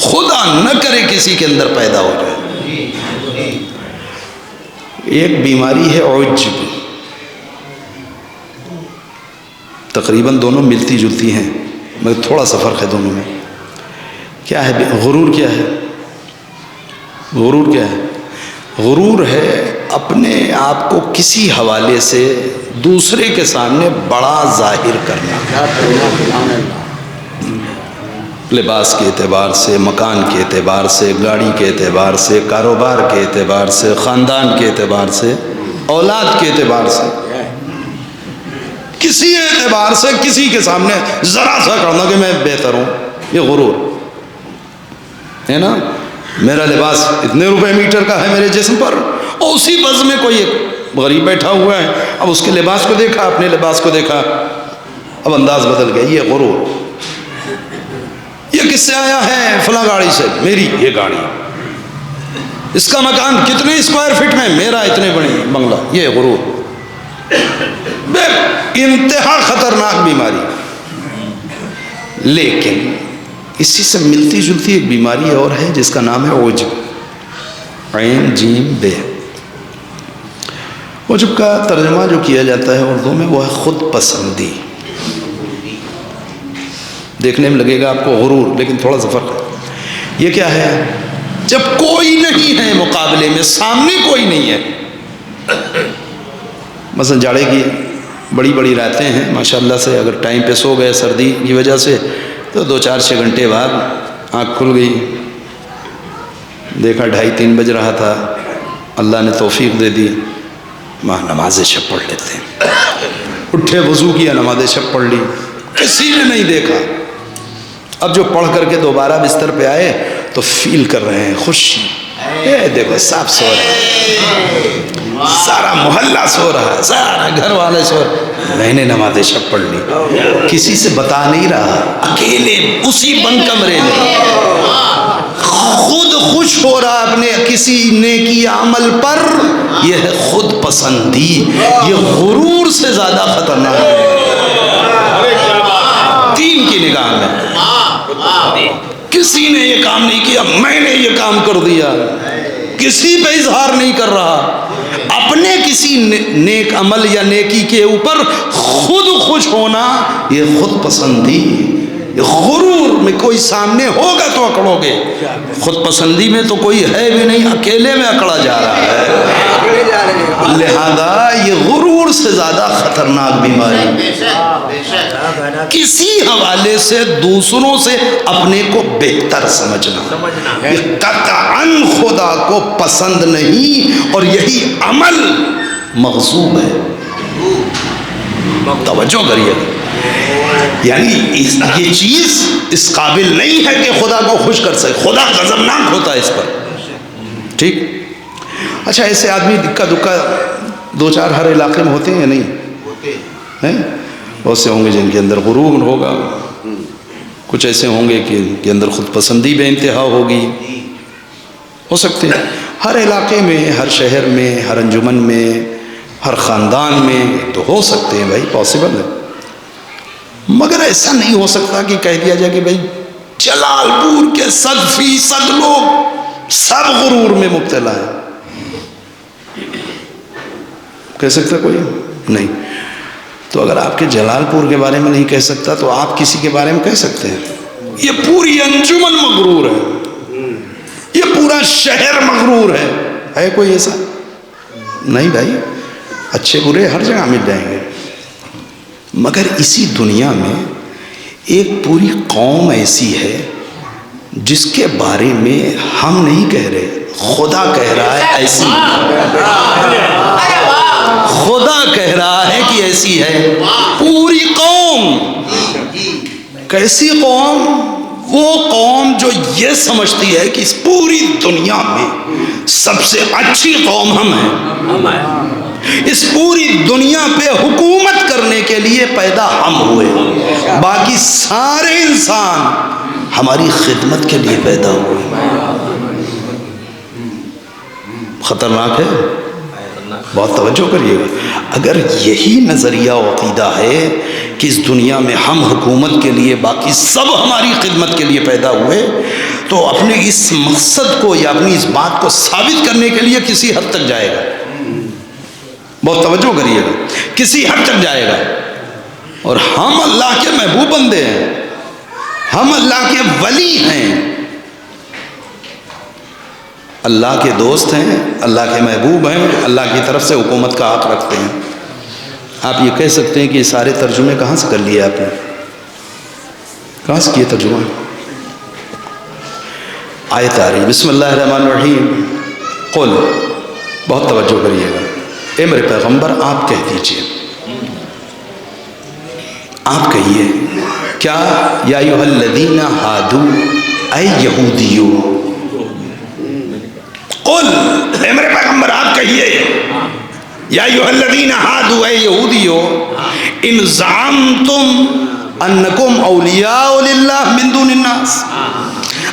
خدا نہ کرے کسی کے اندر پیدا ہو جائے۔ ایک بیماری ہے عجب، تقریباً دونوں ملتی جلتی ہیں مگر تھوڑا سا فرق ہے دونوں میں۔ کیا ہے غرور؟ کیا ہے غرور؟ کیا ہے غرور؟ ہے اپنے آپ کو کسی حوالے سے دوسرے کے سامنے بڑا ظاہر کرنا، لباس کے اعتبار سے، مکان کے اعتبار سے، گاڑی کے اعتبار سے، کاروبار کے اعتبار سے، خاندان کے اعتبار سے، اولاد کے اعتبار سے، کسی اعتبار سے کسی کے سامنے ذرا سا کرنا کہ میں بہتر ہوں، یہ غرور ہے نا۔ میرا لباس اتنے روپے میٹر کا ہے میرے جسم پر، اور اسی بز میں کوئی ایک غریب بیٹھا ہوا ہے، اب اس کے لباس کو دیکھا، اپنے لباس کو دیکھا، اب انداز بدل گیا، یہ غرور۔ یہ کس سے آیا ہے؟ فلاں گاڑی سے، میری یہ گاڑی۔ اس کا مکان کتنے اسکوائر فٹ میں؟ میرا اتنے بڑے بنگلہ، یہ غرور۔ بے انتہا خطرناک بیماری۔ لیکن اسی سے ملتی جلتی ایک بیماری اور ہے جس کا نام ہے عجب، عین جیم بے۔ عجب کا ترجمہ جو کیا جاتا ہے اردو میں وہ ہے خود پسندی۔ دیکھنے میں لگے گا آپ کو غرور، لیکن تھوڑا سا فرق ہے۔ یہ کیا ہے؟ جب کوئی نہیں ہے مقابلے میں، سامنے کوئی نہیں ہے، مثلا جاڑے کی بڑی بڑی راتیں ہیں ماشاءاللہ سے، اگر ٹائم پہ سو گئے سردی کی وجہ سے تو 2-4-6 گھنٹے بعد آنکھ کھل گئی، دیکھا 2:30-3 بج رہا تھا، اللہ نے توفیق دے دی، وہاں نماز شب پڑھ لیتے ہیں، اٹھے وضو کیا، نماز شب پڑھ لی، کسی نے نہیں دیکھا۔ اب جو پڑھ کر کے دوبارہ بستر پہ آئے تو فیل کر رہے ہیں خوشی، اے دیکھو صاحب سو رہے ہیں، سارا محلہ سو رہا ہے، سارا گھر والے سو رہے، میں نے نماز شب پڑھ لی، کسی سے بتا نہیں رہا، اکیلے اسی بند کمرے میں خود خوش ہو رہا اپنے کسی نیکی عمل پر۔ یہ ہے خود پسندی، یہ غرور سے زیادہ خطرناک ہے دین کی نگاہ میں۔ کسی نے یہ کام نہیں کیا، میں نے یہ کام کر دیا، کسی پہ اظہار نہیں کر رہا، اپنے کسی نیک عمل یا نیکی کے اوپر خود خوش ہونا، یہ خود پسندی۔ غرور میں کوئی سامنے ہوگا تو اکڑو گے، خود پسندی میں تو کوئی ہے بھی نہیں، اکیلے میں اکڑا جا رہا ہے، لہذا یہ غرور سے زیادہ خطرناک بیماری۔ کسی حوالے سے دوسروں سے اپنے کو بہتر سمجھنا، یہ قطعاً خدا کو پسند نہیں، اور یہی عمل مغضوب ہے۔ توجہ کریے، یعنی یہ چیز اس قابل نہیں ہے کہ خدا کو خوش کر سکے، خدا غضبناک ہوتا ہے اس پر، ٹھیک۔ اچھا، ایسے آدمی دکا دکا 2-4 ہر علاقے میں ہوتے ہیں یا نہیں؟ بہت سے ہوں گے جن کے اندر غرور ہوگا، کچھ ایسے ہوں گے کہ ان کے اندر خود پسندی بے انتہا ہوگی، ہو سکتے ہیں۔ ہر علاقے میں، ہر شہر میں، ہر انجمن میں، ہر خاندان میں تو ہو سکتے ہیں بھائی، پاسبل ہے، مگر ایسا نہیں ہو سکتا کہ کہہ دیا جائے کہ بھائی جلال پور کے 100% لوگ سب غرور میں مبتلا ہیں، کہہ سکتا کوئی؟ نہیں۔ تو اگر آپ کے جلال پور کے بارے میں نہیں کہہ سکتا تو آپ کسی کے بارے میں کہہ سکتے ہیں؟ یہ پوری انجمن مغرور ہے، یہ پورا شہر مغرور ہے کوئی ایسا؟ نہیں بھائی، اچھے برے ہر جگہ مل جائیں گے، مگر اسی دنیا میں ایک پوری قوم ایسی ہے جس کے بارے میں ہم نہیں کہہ رہے، خدا کہہ رہا ہے ایسی، خدا کہہ رہا ہے کہ ایسی ہے پوری قوم۔ کیسی قوم؟ وہ قوم جو یہ سمجھتی ہے کہ اس پوری دنیا میں سب سے اچھی قوم ہم ہیں، اس پوری دنیا پہ حکومت کرنے کے لیے پیدا ہم ہوئے، باقی سارے انسان ہماری خدمت کے لیے پیدا ہوئے۔ خطرناک ہے، بہت توجہ کریے گا۔ اگر یہی نظریہ و عقیدہ ہے کہ اس دنیا میں ہم حکومت کے لیے، باقی سب ہماری خدمت کے لیے پیدا ہوئے، تو اپنے اس مقصد کو یا اپنی اس بات کو ثابت کرنے کے لیے کسی حد تک جائے گا، بہت توجہ کریے گا، کسی حد تک جائے گا۔ اور ہم اللہ کے محبوب بندے ہیں، ہم اللہ کے ولی ہیں، اللہ کے دوست ہیں، اللہ کے محبوب ہیں، اللہ کی طرف سے حکومت کا حق رکھتے ہیں۔ آپ یہ کہہ سکتے ہیں کہ یہ سارے ترجمے کہاں سے کر لیے آپ نے؟ کہاں سے کیے ترجمہ؟ آیت آ رہی ہے، بسم اللہ الرحمن الرحیم، قل، بہت توجہ کریے گا، اے میرے پیغمبر آپ کہہ دیجئے، آپ کہیے کیا، یا ایھا الذین ہادو، اے یہودیو، قل، اے میرے پیغمبر آپ کہیے، یا ایھا الذین ہادو، اے یہودیو، ان زعمتم انکم اولیاء للہ من دون الناس،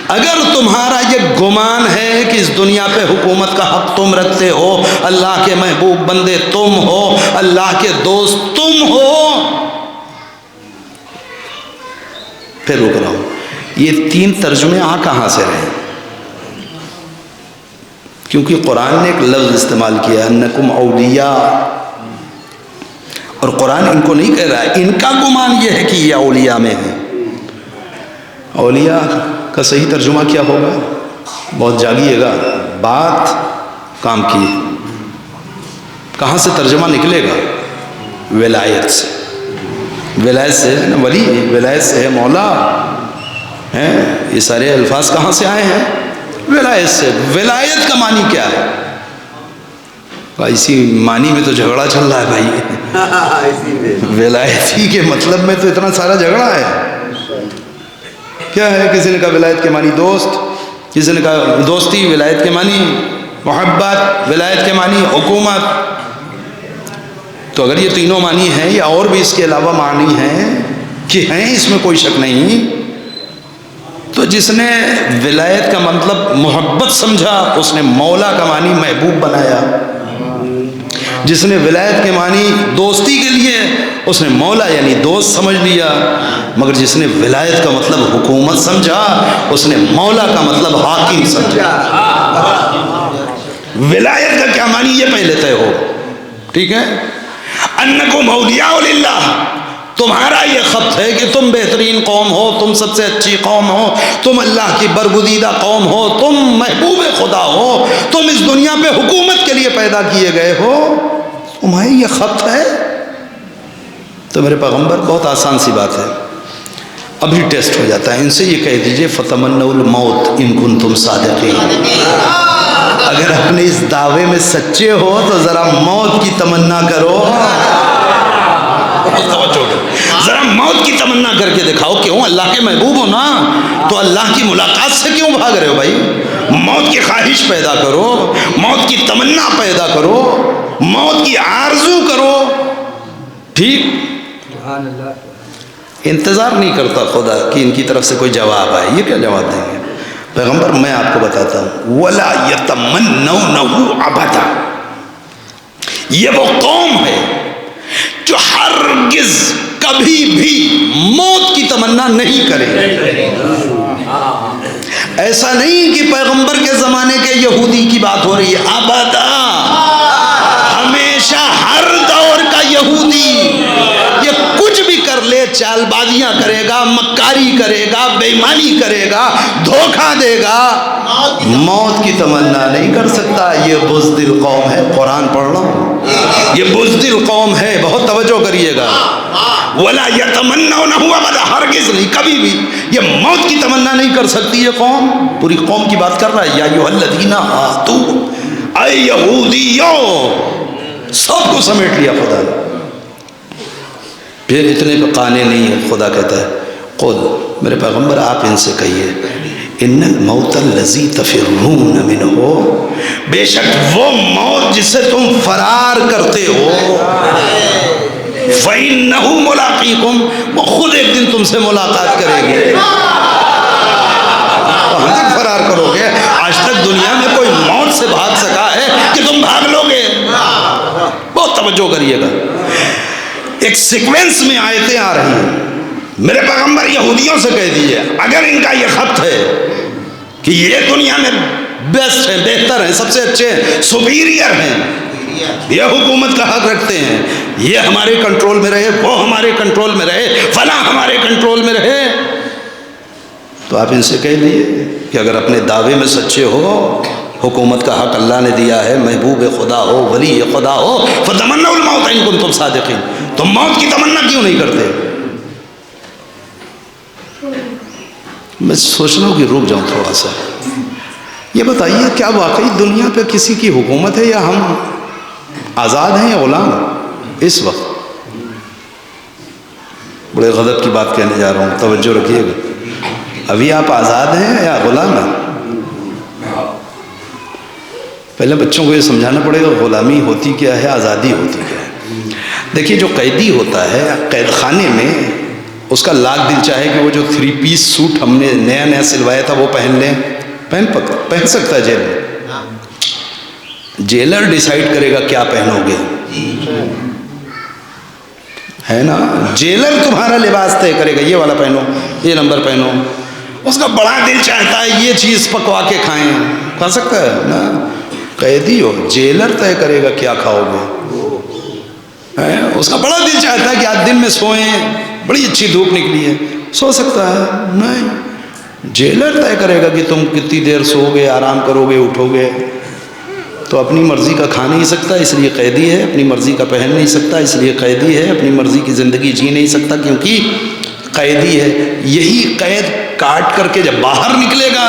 اگر تمہارا یہ گمان ہے کہ اس دنیا پہ حکومت کا حق تم رکھتے ہو، اللہ کے محبوب بندے تم ہو، اللہ کے دوست تم ہو، پھر رک رہا ہوں، یہ 3 ترجمے کہاں سے رہے؟ کیونکہ قرآن نے ایک لفظ استعمال کیا، انکم اولیاء، اور قرآن ان کو نہیں کہہ رہا ہے، ان کا گمان یہ ہے کہ یہ اولیاء میں ہے۔ اولیاء کا صحیح ترجمہ کیا ہوگا؟ بہت جاگیے گا، بات کام کی، کہاں سے ترجمہ نکلے گا؟ ولایت سے، ولایت سے ہے نا، ولی، ولایت سے ہے مولا، ہیں یہ سارے الفاظ کہاں سے آئے ہیں؟ ولایت سے۔ ولایت کا معنی کیا ہے؟ اسی معنی میں تو جھگڑا چل رہا ہے بھائی، ولایتی کے مطلب میں تو اتنا سارا جھگڑا ہے۔ کیا ہے؟ کسی نے کہا ولایت کے معنی دوست، کسی نے کہا دوستی، ولایت کے معنی محبت، ولایت کے معنی حکومت۔ تو اگر یہ تینوں معنی ہیں یا اور بھی اس کے علاوہ معنی ہیں کہ ہیں، اس میں کوئی شک نہیں، تو جس نے ولایت کا مطلب محبت سمجھا اس نے مولا کا معنی محبوب بنایا، جس نے ولایت کے معنی دوستی کے لیے اس نے مولا یعنی دوست سمجھ لیا، مگر جس نے ولایت کا مطلب حکومت سمجھا اس نے مولا کا مطلب حاکم سمجھا۔ ولایت کا کیا معنی یہ پہلے طے ہو، ٹھیک ہے؟ انکم اولیاء للہ، تمہارا یہ خط ہے کہ تم بہترین قوم ہو، تم سب سے اچھی قوم ہو، تم اللہ کی برگزیدہ قوم ہو، تم محبوب خدا ہو، تم اس دنیا پہ حکومت کے لیے پیدا کیے گئے ہو، تمہیں یہ خط ہے؟ تو میرے پیغمبر بہت آسان سی بات ہے، ابھی ٹیسٹ ہو جاتا ہے، ان سے یہ کہہ دیجئے فتمنوا الموت ان کنتم صادقین، اگر اپنے اس دعوے میں سچے ہو تو ذرا موت کی تمنا کرو، ذرا موت کی تمنا کر کے دکھاؤ۔ کیوں؟ اللہ کے محبوب ہو نا، تو اللہ کی ملاقات سے کیوں بھاگ رہے ہو بھائی؟ موت کی خواہش پیدا کرو، موت کی تمنا پیدا کرو، موت کی آرزو کرو، ٹھیک؟ انتظار نہیں کرتا خدا کہ ان کی طرف سے کوئی جواب آئے، یہ کیا جواب دیں گے؟ پیغمبر میں آپ کو بتاتا ہوں، وَلَا يَتَمَنَّوْنَهُ أَبَدًا، یہ وہ قوم ہے جو ہرگز کبھی بھی موت کی تمنا نہیں کرے۔ ایسا نہیں کہ پیغمبر کے زمانے کے یہودی کی بات ہو رہی ہے، ابدا، ہمیشہ ہر دور کا یہودی یہ کچھ بھی کر لے، چال بازیاں کرے گا، مکاری کرے گا، بے ایمانی کرے گا، دھوکہ دے گا، موت کی تمنا نہیں کر سکتا۔ یہ بزدل قوم ہے، قرآن پڑھ رہا ہوں، یہ بزدل قوم ہے، بہت توجہ کریے گا۔ وَلَا يَتَمَنَّوْنَهُ أَبَدًا، ہرگز نہیں، کبھی بھی یہ موت کی تمنا نہیں کر سکتی۔ یہ قوم پوری قوم کی بات کر رہا ہے، یا ایھا الذین ہادوا، اے یہودیو، سب کو سمیٹ لیا خدا نے۔ پھر اتنے پہ قانے نہیں ہے، خدا کہتا ہے قل، میرے پیغمبر آپ ان سے کہیے، ان الموت الذی تفرون منہ، بے شک وہ موت جس سے تم فرار کرتے ہو، فَإِنَّهُ مُلَاقِيكُمْ، وہ خود ایک دن تم سے ملاقات کرے گی۔ کہاں تک فرار کرو گے؟ آج تک دنیا میں کوئی موت سے بھاگ سکا ہے کہ تم بھاگ لو گے؟ بہت توجہ کریے گا، ایک سیکوینس میں آیتیں آ رہی ہیں۔ میرے پیغمبر یہودیوں سے کہہ دیجئے، اگر ان کا یہ خط ہے کہ یہ دنیا میں بیسٹ ہیں، بہتر ہیں، سب سے اچھے ہیں، سپیریئر ہیں، یہ حکومت کا حق رکھتے ہیں، یہ ہمارے کنٹرول میں رہے، وہ ہمارے کنٹرول میں رہے، فلاں ہمارے کنٹرول میں رہے، تو آپ ان سے کہہ دیجئے کہ اگر اپنے دعوے میں سچے ہو حکومت کا حق اللہ نے دیا ہے، محبوب خدا ہو، ولی خدا ہو، فتمنوا الموت ان کنتم صادقین، تم موت کی تمنا کیوں نہیں کرتے؟ میں سوچ رہا ہوں کہ رک جاؤں تھوڑا سا. یہ بتائیے کیا واقعی دنیا پہ کسی کی حکومت ہے، یا ہم آزاد ہیں یا غلام اس وقت؟ بڑے غضب کی بات کہنے جا رہا ہوں، توجہ رکھیے گا. ابھی آپ آزاد ہیں یا غلام ہیں؟ پہلے بچوں کو یہ سمجھانا پڑے گا غلامی ہوتی کیا ہے، آزادی ہوتی کیا ہے. دیکھیے جو قیدی ہوتا ہے قید خانے میں، اس کا لاکھ دل چاہے کہ وہ جو 3 پیس سوٹ ہم نے نیا سلوایا تھا وہ پہن لیں، پہن سکتا ہے جیل میں. جیلر ڈیسائیڈ کرے گا کیا پہنو گے، ہے نا. جیلر تمہارا لباس طے کرے گا، یہ والا پہنو، یہ نمبر پہنو. اس کا بڑا دل چاہتا ہے یہ چیز پکوا کے کھائیں، کھا سکتا ہے نا. قیدی ہو، جیلر طے کرے گا کیا کھاؤ گے. اس کا بڑا دل چاہتا ہے کہ آج دن میں سوئیں، بڑی اچھی دھوپ نکلی ہے، سو سکتا ہے نہیں. جیلر طے کرے گا کہ تم کتنی دیر سو گے، آرام کرو گے، اٹھو گے. تو اپنی مرضی کا کھا نہیں سکتا اس لیے قیدی ہے، اپنی مرضی کا پہن نہیں سکتا اس لیے قیدی ہے، اپنی مرضی کی زندگی جی نہیں سکتا کیونکہ قیدی ہے. یہی قید کاٹ کر کے جب باہر نکلے گا،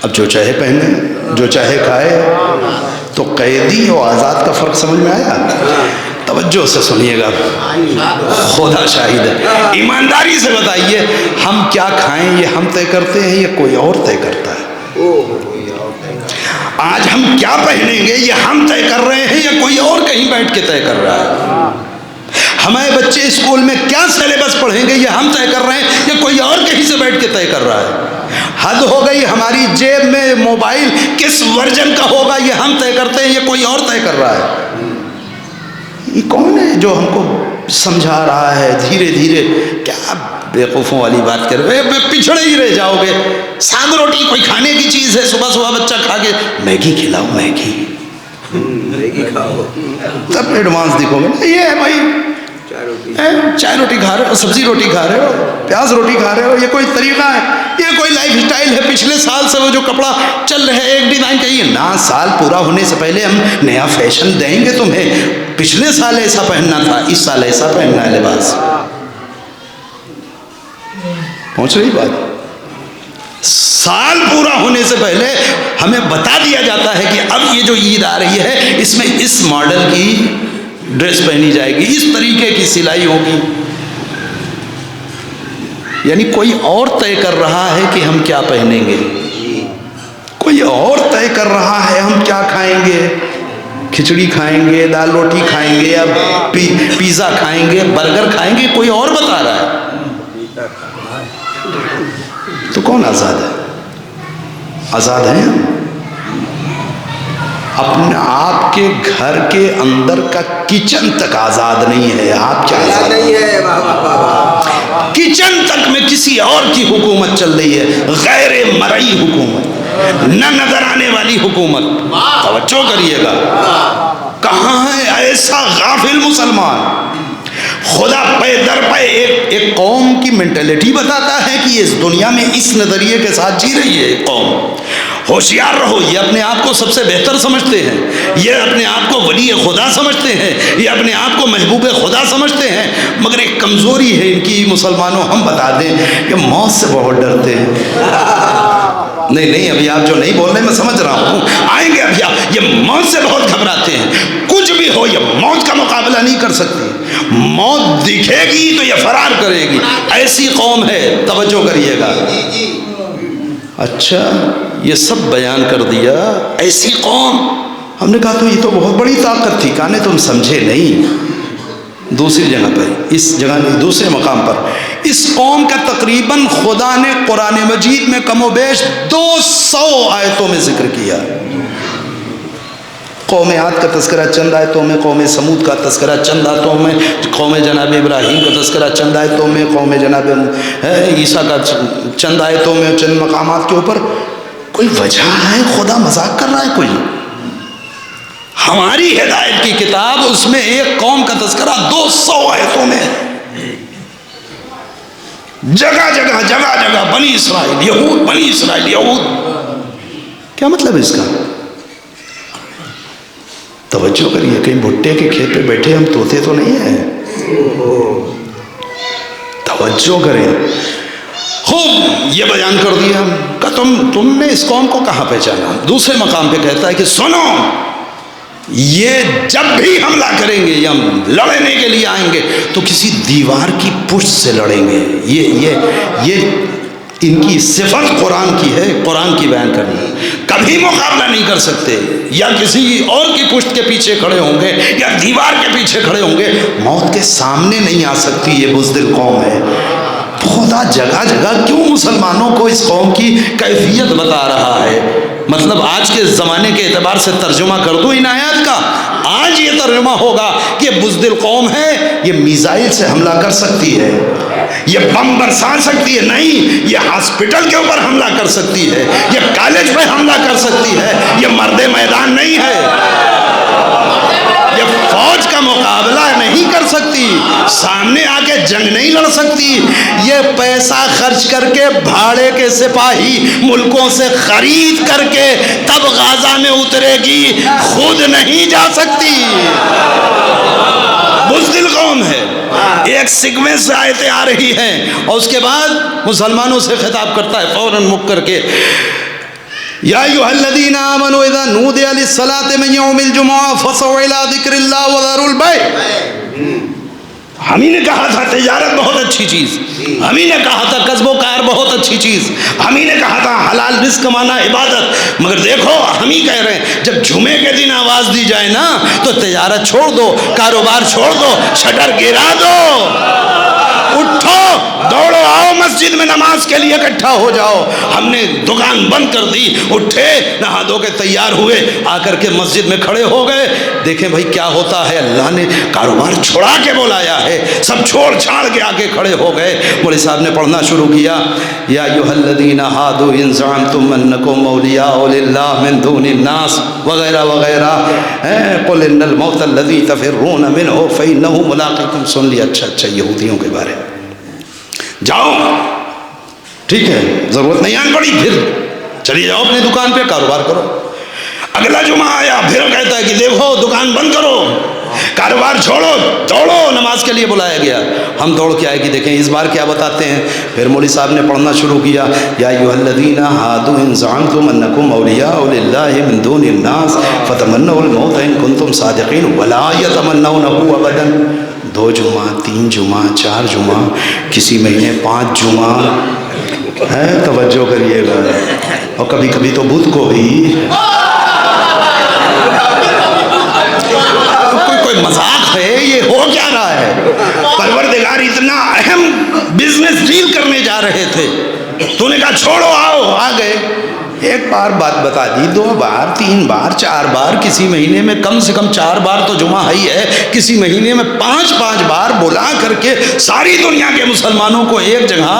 اب جو چاہے پہنے، جو چاہے کھائے. تو قیدی اور آزاد کا فرق سمجھ میں آیا؟ توجہ سے سنیے گا، خدا شاہد ہے. ایمانداری سے بتائیے ہم کیا کھائیں یہ ہم طے کرتے ہیں یا کوئی اور طے کرتا ہے؟ آج ہم کیا پہنیں گے یہ ہم طے کر رہے ہیں یا کوئی اور کہیں بیٹھ کے طے کر رہا ہے؟ ہمارے بچے اسکول میں کیا سلیبس پڑھیں گے یہ ہم طے کر رہے ہیں یا کوئی اور کہیں سے بیٹھ کے طے کر رہا ہے؟ حد ہو گئی، ہماری جیب میں موبائل کس ورژن کا ہوگا یہ ہم طے کرتے ہیں یا کوئی اور طے کر رہا ہے؟ یہ کون ہے جو ہم کو سمجھا رہا ہے دھیرے دھیرے؟ کیا بیوقوفوں والی بات کر رہے ہیں، پچھڑے ہی رہ جاؤ گے. ساگ روٹی کوئی کھانے کی چیز ہے، صبح صبح بچہ کھا کے میگی کھلاؤ، میگی کھاؤ، تب ایڈوانس دکھو گے. یہ ہے بھائی چائے روٹی کھا رہے ہو، سبزی روٹی کھا رہے ہو، پیاز روٹی کھا رہے ہو، یہ کوئی طریقہ ہے؟ یہ کوئی لائف اسٹائل ہے؟ پچھلے سال سے وہ جو کپڑا چل رہے ایک ڈیزائن چاہیے نا، سال پورا ہونے سے پہلے ہم نیا فیشن دیں گے تمہیں. پچھلے سال ایسا پہننا تھا، اس سال ایسا پہننا ہے لباس. پہنچ رہی بات؟ سال پورا ہونے سے پہلے ہمیں بتا دیا جاتا ہے کہ اب یہ جو عید آ رہی ہے اس میں اس ماڈل کی ڈریس پہنی جائے گی، اس طریقے کی سلائی ہوگی. یعنی کوئی اور طے کر رہا ہے کہ ہم کیا پہنیں گے، کوئی اور طے کر رہا ہے ہم کیا کھائیں گے. کھچڑی کھائیں گے، دال روٹی کھائیں گے، یا پیزا کھائیں گے، برگر کھائیں گے، کوئی اور بتا رہا ہے. تو کون آزاد ہے؟ آزاد ہیں ہم. اپنے آپ کے گھر کے اندر کا کچن تک آزاد نہیں ہے. آپ کیا آزاد نہیں ہے؟ کچن تک میں کسی اور کی حکومت چل رہی ہے، غیر مرئی حکومت، نہ نظر آنے والی حکومت. توجہ کریے گا، کہاں ہے ایسا غافل مسلمان؟ خدا پے در پے ایک قوم کی مینٹلٹی بتاتا ہے کہ اس دنیا میں اس نظریے کے ساتھ جی رہی ہے ایک قوم. ہوشیار رہو، یہ اپنے آپ کو سب سے بہتر سمجھتے ہیں، یہ اپنے آپ کو ولی خدا سمجھتے ہیں، یہ اپنے آپ کو محبوب خدا سمجھتے ہیں. مگر ایک کمزوری ہے ان کی مسلمانوں، ہم بتا دیں کہ موت سے بہت ڈرتے ہیں. نہیں ابھی آپ جو نہیں بول رہے میں سمجھ رہا ہوں، آئیں گے ابھی آپ. یہ موت سے بہت گھبراتے ہیں. کچھ بھی ہو یہ موت کا مقابلہ نہیں کر سکتی. موت دکھے گی تو یہ فرار کرے گی. ایسی قوم ہے. توجہ کریے گا. اچھا یہ سب بیان کر دیا، ایسی قوم. ہم نے کہا تو یہ تو بہت بڑی طاقت تھی. کہا نہیں تم سمجھے نہیں. دوسری جگہ پر، اس جگہ نہیں، دوسرے مقام پر اس قوم کا تقریباً خدا نے قرآن مجید میں کم و بیش 200 آیتوں میں ذکر کیا. قوم عاد کا تذکرہ چند آیتوں میں، قوم سمود کا تذکرہ چند آیتوں میں، قوم جناب ابراہیم کا تذکرہ چند آیتوں میں، قوم جناب عیسیٰ کا چند آیتوں میں، چند مقامات کے اوپر. کوئی وجہ ہے؟ خدا مذاق کر رہا ہے کوئی؟ ہماری ہدایت کی کتاب، اس میں ایک قوم کا تذکرہ 200 آیتوں میں. جگہ جگہ بنی اسرائیل یہود، بنی اسرائیل یہود. کیا مطلب اس کا؟ توجہ کریے، کہیں بھٹے کے کھیت پہ بیٹھے ہم طوطے تو نہیں ہیں؟ توجہ کریں۔ خوب یہ بیان کر دیا کہ تم نے اس قوم کو کہاں پہچانا؟ دوسرے مقام پہ کہتا ہے کہ سنو، یہ جب بھی حملہ کریں گے یا لڑنے کے لیے آئیں گے تو کسی دیوار کی پشت سے لڑیں گے۔ یہ ان کی صفت قرآن کی ہے، قرآن کی بیان کرنی ہے۔ کبھی مقابلہ نہیں کر سکتے، یا کسی اور کی پشت کے پیچھے کھڑے ہوں گے یا دیوار کے پیچھے کھڑے ہوں گے، موت کے سامنے نہیں آ سکتی۔ یہ بزدل قوم ہے۔ خدا جگہ جگہ کیوں مسلمانوں کو اس قوم کی کیفیت بتا رہا ہے؟ مطلب آج کے زمانے کے اعتبار سے ترجمہ کر دو ان آیات کا، آج یہ ترجمہ ہوگا کہ بزدل قوم ہے، یہ میزائل سے حملہ کر سکتی ہے، یہ بم برسا سکتی ہے، نہیں، یہ ہاسپٹل کے اوپر حملہ کر سکتی ہے، یہ کالج پہ حملہ کر سکتی ہے، یہ مرد میدان نہیں ہے، یہ فوج کا مقابلہ نہیں کر سکتی، سامنے آ کے جنگ نہیں لڑ سکتی، یہ پیسہ خرچ کر کے بھاڑے کے سپاہی ملکوں سے خرید کر کے تب غازہ میں اترے گی، خود نہیں جا سکتی۔ بزدل قوم ہے۔ ایک سیکوینس سے آیتیں آ رہی ہیں اور اس کے بعد مسلمانوں سے خطاب کرتا ہے فوراً مک کر کے، یا ایھا الذین آمنوا اذا نودی للصلاۃ من یوم الجمعہ فاسعوا الی ذکر اللہ وذروا البیع۔ ہم ہی نے کہا تھا تجارت بہت اچھی چیز، ہم ہی نے کہا تھا کسب و کار بہت اچھی چیز، ہم ہی نے کہا تھا حلال رزق کمانا عبادت، مگر دیکھو ہم ہی کہہ رہے ہیں جب جمعے کے دن آواز دی جائے نا تو تجارت چھوڑ دو، کاروبار چھوڑ دو، شٹر گرا دو، اٹھو دوڑو آؤ مسجد میں نماز کے لیے اکٹھا ہو جاؤ۔ ہم نے دکان بند کر دی، اٹھے نہا دھو کے تیار ہوئے، آ کر کے مسجد میں کھڑے ہو گئے۔ دیکھیں بھائی کیا ہوتا ہے، اللہ نے کاروبار چھوڑا کے بلایا ہے، سب چھوڑ چھاڑ کے آگے کھڑے ہو گئے۔ مولوی صاحب نے پڑھنا شروع کیا، یا ایھا الذین ھادوا ان زعمتم انکم اولیاء للہ من دون الناس وغیرہ وغیرہ، قل ان الموت الذی تفرون منہ فانہ ملاقیکم۔ سن لیا، اچھا یہودیوں کے بارے میں، جاؤ ٹھیک ہے، ضرورت نہیں آن پڑی، پھر چلی جاؤ اپنی دکان پہ کاروبار کرو۔ اگلا جمعہ آیا، پھر کہتا ہے کہ دیکھو دکان بند کرو، کاروبار چھوڑو، دوڑو، نماز کے لیے بلایا گیا، ہم دوڑ کے آئے کہ دیکھیں اس بار کیا بتاتے ہیں۔ پھر مولوی صاحب نے پڑھنا شروع کیا، یا ایھا الذین ھادوا ان زعمتم انکم اولیاء للہ من دون الناس فتمنوا الموت ان کنتم صادقین ولا یتمنونہ ابدا۔ 2 جمعہ، 3 جمعہ، 4 جمعہ، کسی مہینے 5 جمعہ ہے، توجہ کریے گا، اور کبھی کبھی تو بدھ کو بھی کوئی مذاق ہے، یہ ہو کیا رہا ہے؟ پروردگار اتنا اہم بزنس ڈیل کرنے جا رہے تھے، تو نے کہا چھوڑو آؤ، آ گئے۔ ایک بار بات بتا دی، 2 بار 3 بار 4 بار، کسی مہینے میں کم سے کم 4 بار تو جمعہ ہی ہے، کسی مہینے میں 5 بار بلا کر کے ساری دنیا کے مسلمانوں کو ایک جگہ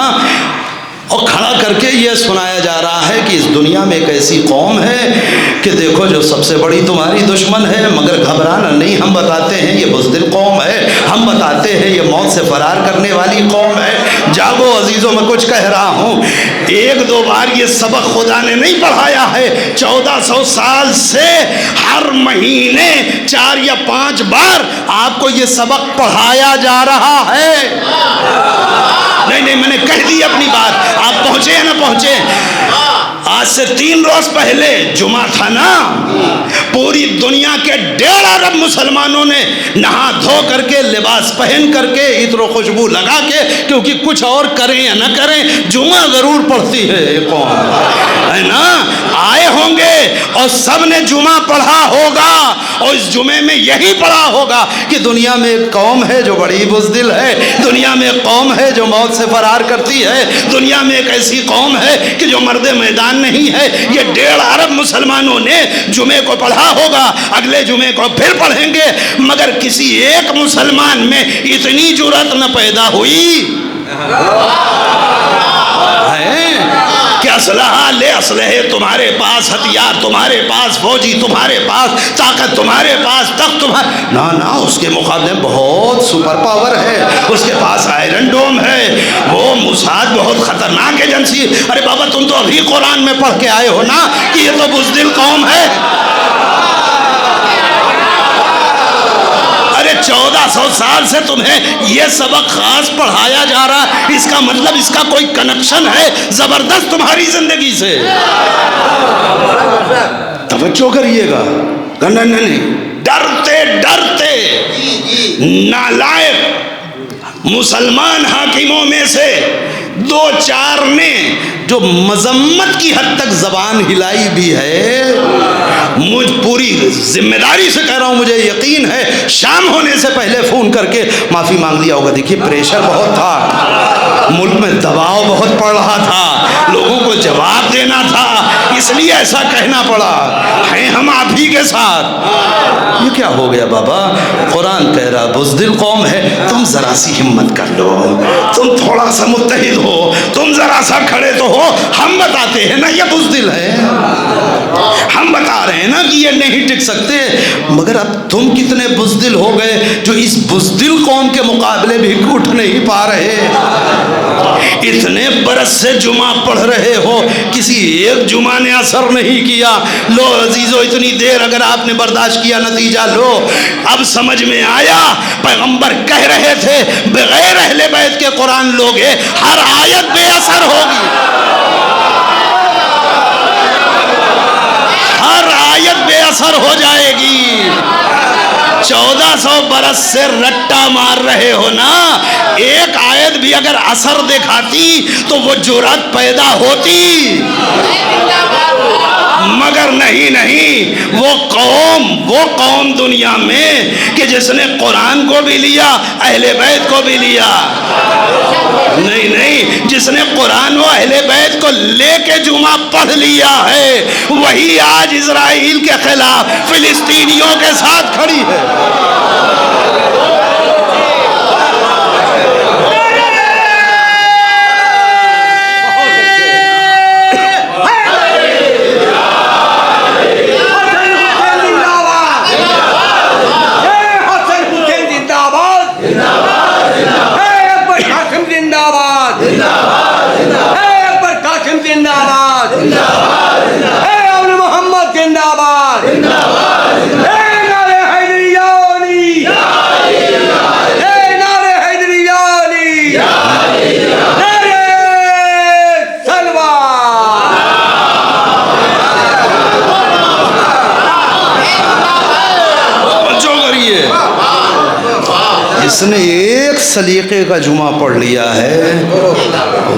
اور کھڑا کر کے یہ سنایا جا رہا ہے کہ اس دنیا میں ایک ایسی قوم ہے کہ دیکھو جو سب سے بڑی تمہاری دشمن ہے، مگر گھبرانا نہیں، ہم بتاتے ہیں یہ بزدل قوم ہے، ہم بتاتے ہیں یہ موت سے فرار کرنے والی قوم ہے۔ جاگو عزیزوں، میں کچھ کہہ رہا ہوں، 1-2 بار یہ سبق خدا نے نہیں پڑھایا ہے، 1400 سال سے ہر مہینے 4 یا 5 بار آپ کو یہ سبق پڑھایا جا رہا ہے۔ نہیں، میں نے کہہ دی اپنی بات، آپ پہنچے یا نہ پہنچے۔ آج سے 3 روز پہلے جمعہ تھا نا، پوری دنیا کے 1.5 ارب مسلمانوں نے نہا دھو کر کے، لباس پہن کر کے، عطر و خوشبو لگا کے، کیونکہ کچھ اور کریں یا نہ کریں جمعہ ضرور پڑھتی ہے یہ قوم، ہے نا، آئے ہوں گے اور سب نے جمعہ پڑھا ہوگا، اور اس جمعے میں یہی پڑھا ہوگا کہ دنیا میں ایک قوم ہے جو بڑی بزدل ہے، دنیا میں ایک قوم ہے جو موت سے فرار کرتی ہے، دنیا میں ایک ایسی قوم ہے کہ جو مرد میدان نہیں ہے۔ یہ 1.5 ارب مسلمانوں نے جمعے کو پڑھا ہوگا، اگلے جمعے کو پھر پڑھیں گے، مگر کسی ایک مسلمان میں اتنی جرأت نہ پیدا ہوئی ہے۔ کیا اسلحہ لے اسلحے تمہارے پاس، ہتھیار تمہارے پاس، فوجی تمہارے پاس، طاقت تمہارے پاس، تخت تمہارے، نہ اس کے مقابلے میں بہت سپر پاور ہے، اس کے پاس آئرن ڈوم ہے، وہ موساد بہت خطرناک ایجنسی۔ ارے بابا تم تو ابھی قرآن میں پڑھ کے آئے ہو نا کہ یہ تو بزدل قوم ہے۔ 1400 سال سے تمہیں یہ سبق خاص پڑھایا جا رہا، اس کا مطلب اس کا کوئی کنیکشن ہے زبردست تمہاری زندگی سے۔ توجہ کریے گا، نہیں ڈرتے ڈرتے نالائق مسلمان حاکموں میں سے 2-4 نے جو مذمت کی حد تک زبان ہلائی بھی ہے، مجھ پوری ذمہ داری سے کہہ رہا ہوں، مجھے یقین ہے شام ہونے سے پہلے فون کر کے معافی مانگ لیا ہوگا۔ دیکھیے پریشر بہت تھا، ملک میں دباؤ بہت پڑ رہا تھا، لوگوں کو جواب دینا تھا، اس لیے ایسا کہنا پڑا، ہیں ہم آپ ہی کے ساتھ۔ یہ کیا ہو گیا بابا؟ قرآن کہہ رہا بزدل قوم ہے، تم ذرا سی ہمت کر لو، تم تھوڑا سا متحد ہو، تم ذرا سا کھڑے تو ہو۔ ہم بتاتے ہیں نا یہ بزدل ہے، ہم بتا رہے ہیں نا کہ یہ نہیں ٹک سکتے، مگر اب تم کتنے بزدل ہو گئے جو اس بزدل قوم کے مقابلے بھی اٹھ نہیں پا رہے۔ اتنے برس سے جمعہ پڑھ رہے ہو، کسی ایک جمعہ نے اثر نہیں کیا۔ لو عزیزو اتنی دیر اگر آپ نے برداشت کیا، نتیجہ لو، اب سمجھ میں آیا پیغمبر کہہ رہے تھے بغیر اہل بیت کے قرآن لوگے ہر آیت بے اثر ہوگی، ہر آیت بے اثر ہو جائے گی۔ 1400 برس سے رٹا مار رہے ہو نا، ایک آیت بھی اگر اثر دکھاتی تو وہ جرأت پیدا ہوتی، مگر نہیں، وہ قوم دنیا میں کہ جس نے قرآن کو بھی لیا اہل بیت کو بھی لیا، نہیں جس نے قرآن و اہل بیت کو لے کے جمعہ پڑھ لیا ہے، وہی آج اسرائیل کے خلاف فلسطینیوں کے ساتھ کھڑی ہے۔ جس نے ایک سلیقے کا جمعہ پڑھ لیا ہے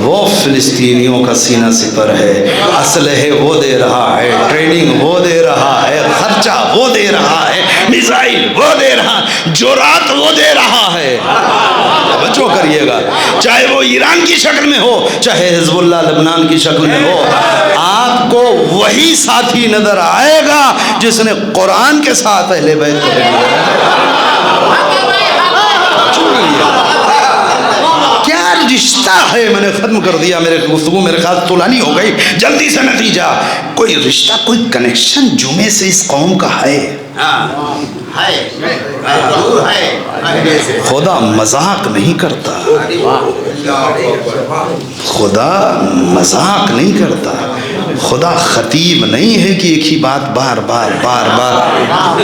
وہ فلسطینیوں کا سینہ سپر ہے، اسلحے وہ دے رہا ہے، ٹریننگ وہ دے رہا ہے، خرچہ وہ دے رہا ہے، میزائل وہ دے رہا ہے، جرات وہ دے رہا ہے۔ توجہ کریے گا، چاہے وہ ایران کی شکل میں ہو، چاہے حزب اللہ لبنان کی شکل میں ہو، آپ کو وہی ساتھی نظر آئے گا جس نے قرآن کے ساتھ اہل بیت کو دیا۔ کیا رشتہ ہے؟ میں نے ختم کر دیا، میرے گفتگو میرے خیال طولانی ہو گئی، جلدی سے نتیجہ، کوئی رشتہ کوئی کنیکشن جمعے سے اس قوم کا ہے؟ خدا مذاق نہیں کرتا، خدا مذاق نہیں کرتا، خدا خطیب نہیں ہے کہ ایک ہی بات بار بار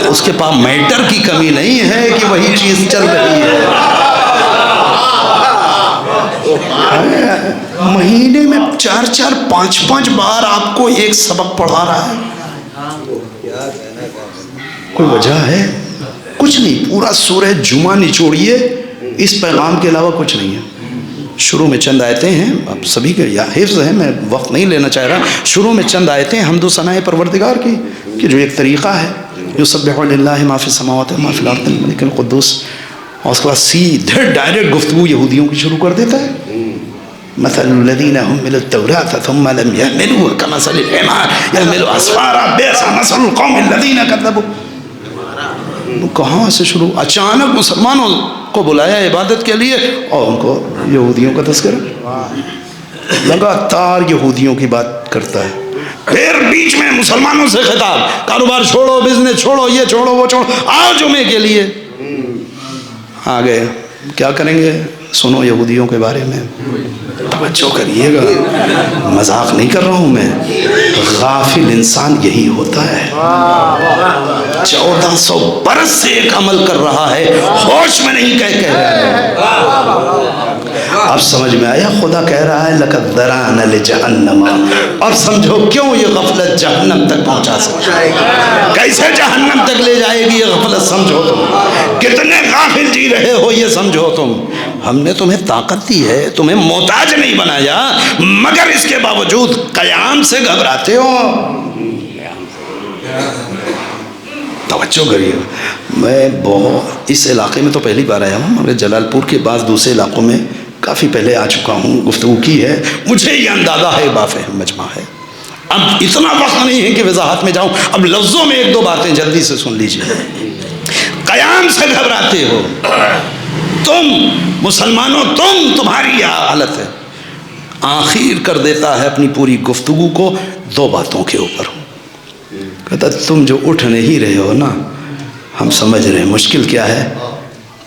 اس کے پاس میٹر کی کمی نہیں ہے کہ وہی چیز چل رہی ہے۔ مہینے میں 4 5 بار آپ کو ایک سبق پڑھا رہا ہے، کوئی وجہ ہے؟ کچھ نہیں، پورا سورہ جمعہ نچوڑیے، اس پیغام کے علاوہ کچھ نہیں ہے۔ شروع میں چند آیتیں ہیں، اب سبھی کے یا حفظ ہے، میں وقت نہیں لینا چاہ رہا، شروع میں چند آیتیں حمد و ثناء پروردگار کی، کہ جو ایک طریقہ ہے، یسبح للہ ما فی السماوات و ما فی الارض الملک القدوس، اور اس کے بعد سیدھے ڈائریکٹ گفتگو یہودیوں کی شروع کر دیتا ہے۔ مثل الذین حملوا التوراة ثم لم يحملوها كمثل الحمار يحمل اسفارا بئس مثل القوم الذین کذبوا۔ کہاں سے شروع؟ اچانک مسلمانوں کو بلایا عبادت کے لیے اور ان کو یہودیوں کا تذکرہ، لگاتار یہودیوں کی بات کرتا ہے. پھر بیچ میں مسلمانوں سے خطاب, کاروبار چھوڑو, بزنس چھوڑو, یہ چھوڑو, وہ چھوڑو, آؤ جمعے کے لیے. آ گئے. کیا کریں گے؟ سنو یہودیوں کے بارے میں, توجہ کریے گا, مذاق نہیں کر رہا ہوں میں. غافل انسان یہی ہوتا ہے. 1400 برس سے ایک عمل کر رہا ہے, ہوش میں نہیں کہہ رہا ہے. اب سمجھ میں آیا خدا کہہ رہا ہے لَقَدْ ذَرَأْنَا لِجَهَنَّمَ. اور سمجھو کیوں یہ غفلت جہنم تک پہنچا سکتا ہے, کیسے جہنم تک لے جائے گی یہ غفلت. سمجھو تم کتنے غافل جی رہے ہو, یہ سمجھو تم. ہم نے تمہیں طاقت دی ہے, تمہیں محتاج نہیں بنایا, مگر اس کے باوجود قیام سے گھبراتے ہو. توجہ کریے. میں بہت اس علاقے میں تو پہلی بار آیا ہوں, مگر جلال پور کے بعض دوسرے علاقوں میں کافی پہلے آ چکا ہوں, گفتگو کی ہے, مجھے یہ اندازہ ہے بافہم مجمع ہے. اب اتنا وقت نہیں ہے کہ وضاحت میں جاؤں, اب لفظوں میں ایک دو باتیں جلدی سے سن لیجیے. قیام سے گھبراتے ہو تم مسلمانوں, تمہاری یہ حالت ہے. آخر کر دیتا ہے اپنی پوری گفتگو کو دو باتوں کے اوپر. کہتا تم جو اٹھ نہیں رہے ہو نا, ہم سمجھ رہے ہیں مشکل کیا ہے.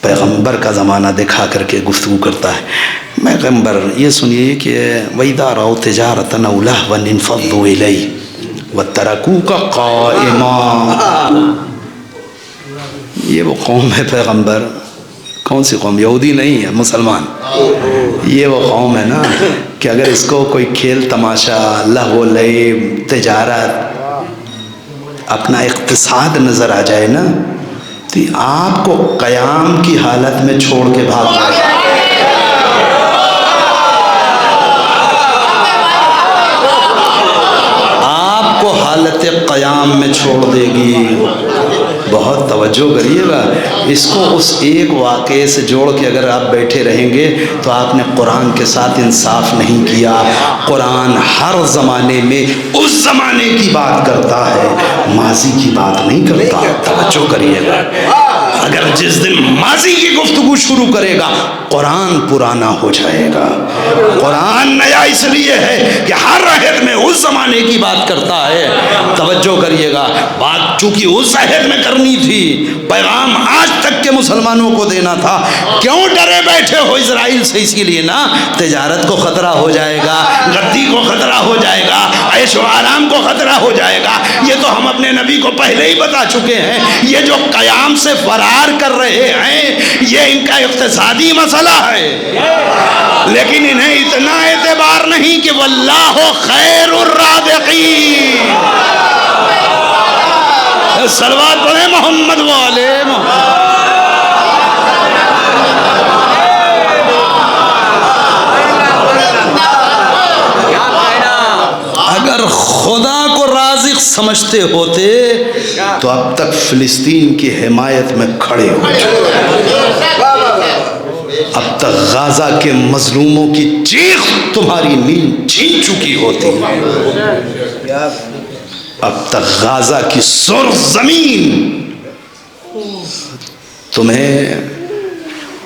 پیغمبر کا زمانہ دکھا کر کے گفتگو کرتا ہے. پیغمبر یہ سنیے کہ وَإِذَا رَأَوْا تِجَارَةً أَوْ لَهْوًا انفضوا إِلَيْهِ وَتَرَكُوكَ قَائِمًا. یہ وہ قوم ہے پیغمبر. کون سی قوم؟ یہودی نہیں ہے, مسلمان. یہ وہ قوم ہے نا کہ اگر اس کو کوئی کھیل تماشا, لہو لعب, تجارت, اپنا اقتصاد نظر آ جائے نا, تو آپ کو قیام کی حالت میں چھوڑ کے بھاگ جائے. آپ کو حالت قیام میں چھوڑ دے گی. بہت توجہ کریے گا. اس کو اس ایک واقعے سے جوڑ کے اگر آپ بیٹھے رہیں گے تو آپ نے قرآن کے ساتھ انصاف نہیں کیا. قرآن ہر زمانے میں اس زمانے کی بات کرتا ہے, ماضی کی بات نہیں کرتا. توجہ کریے گا. اگر جس دن ماضی کی گفتگو شروع کرے گا قرآن پرانا ہو جائے گا. قرآن نیا اس لیے ہے کہ ہر عہد میں اس زمانے کی بات کرتا ہے. توجہ کریے گا. بات چونکہ اس عہد میں کرنی تھی, پیغام آج تک کے مسلمانوں کو دینا تھا. کیوں ڈرے بیٹھے ہو اسرائیل سے؟ اسی لیے نا, تجارت کو خطرہ ہو جائے گا, غدی کو خطرہ ہو جائے گا, عیش و آرام کو خطرہ ہو جائے گا. یہ تو ہم اپنے نبی کو پہلے ہی بتا چکے ہیں. یہ جو قیام سے فرار کر رہے ہیں یہ ان کا اقتصادی مسئلہ ہے, لیکن انہیں اتنا اعتبار نہیں کہ واللہ خیر الرازقین. صلوات پڑھیں محمد و آلِ محمد. اگر خدا کو رازق سمجھتے ہوتے تو اب تک فلسطین کی حمایت میں کھڑے ہو جاتے. اب تک غازہ کے مظلوموں کی چیخ تمہاری نیند چھین چکی ہوتی. اب تک غازہ کی سرخ زمین تمہیں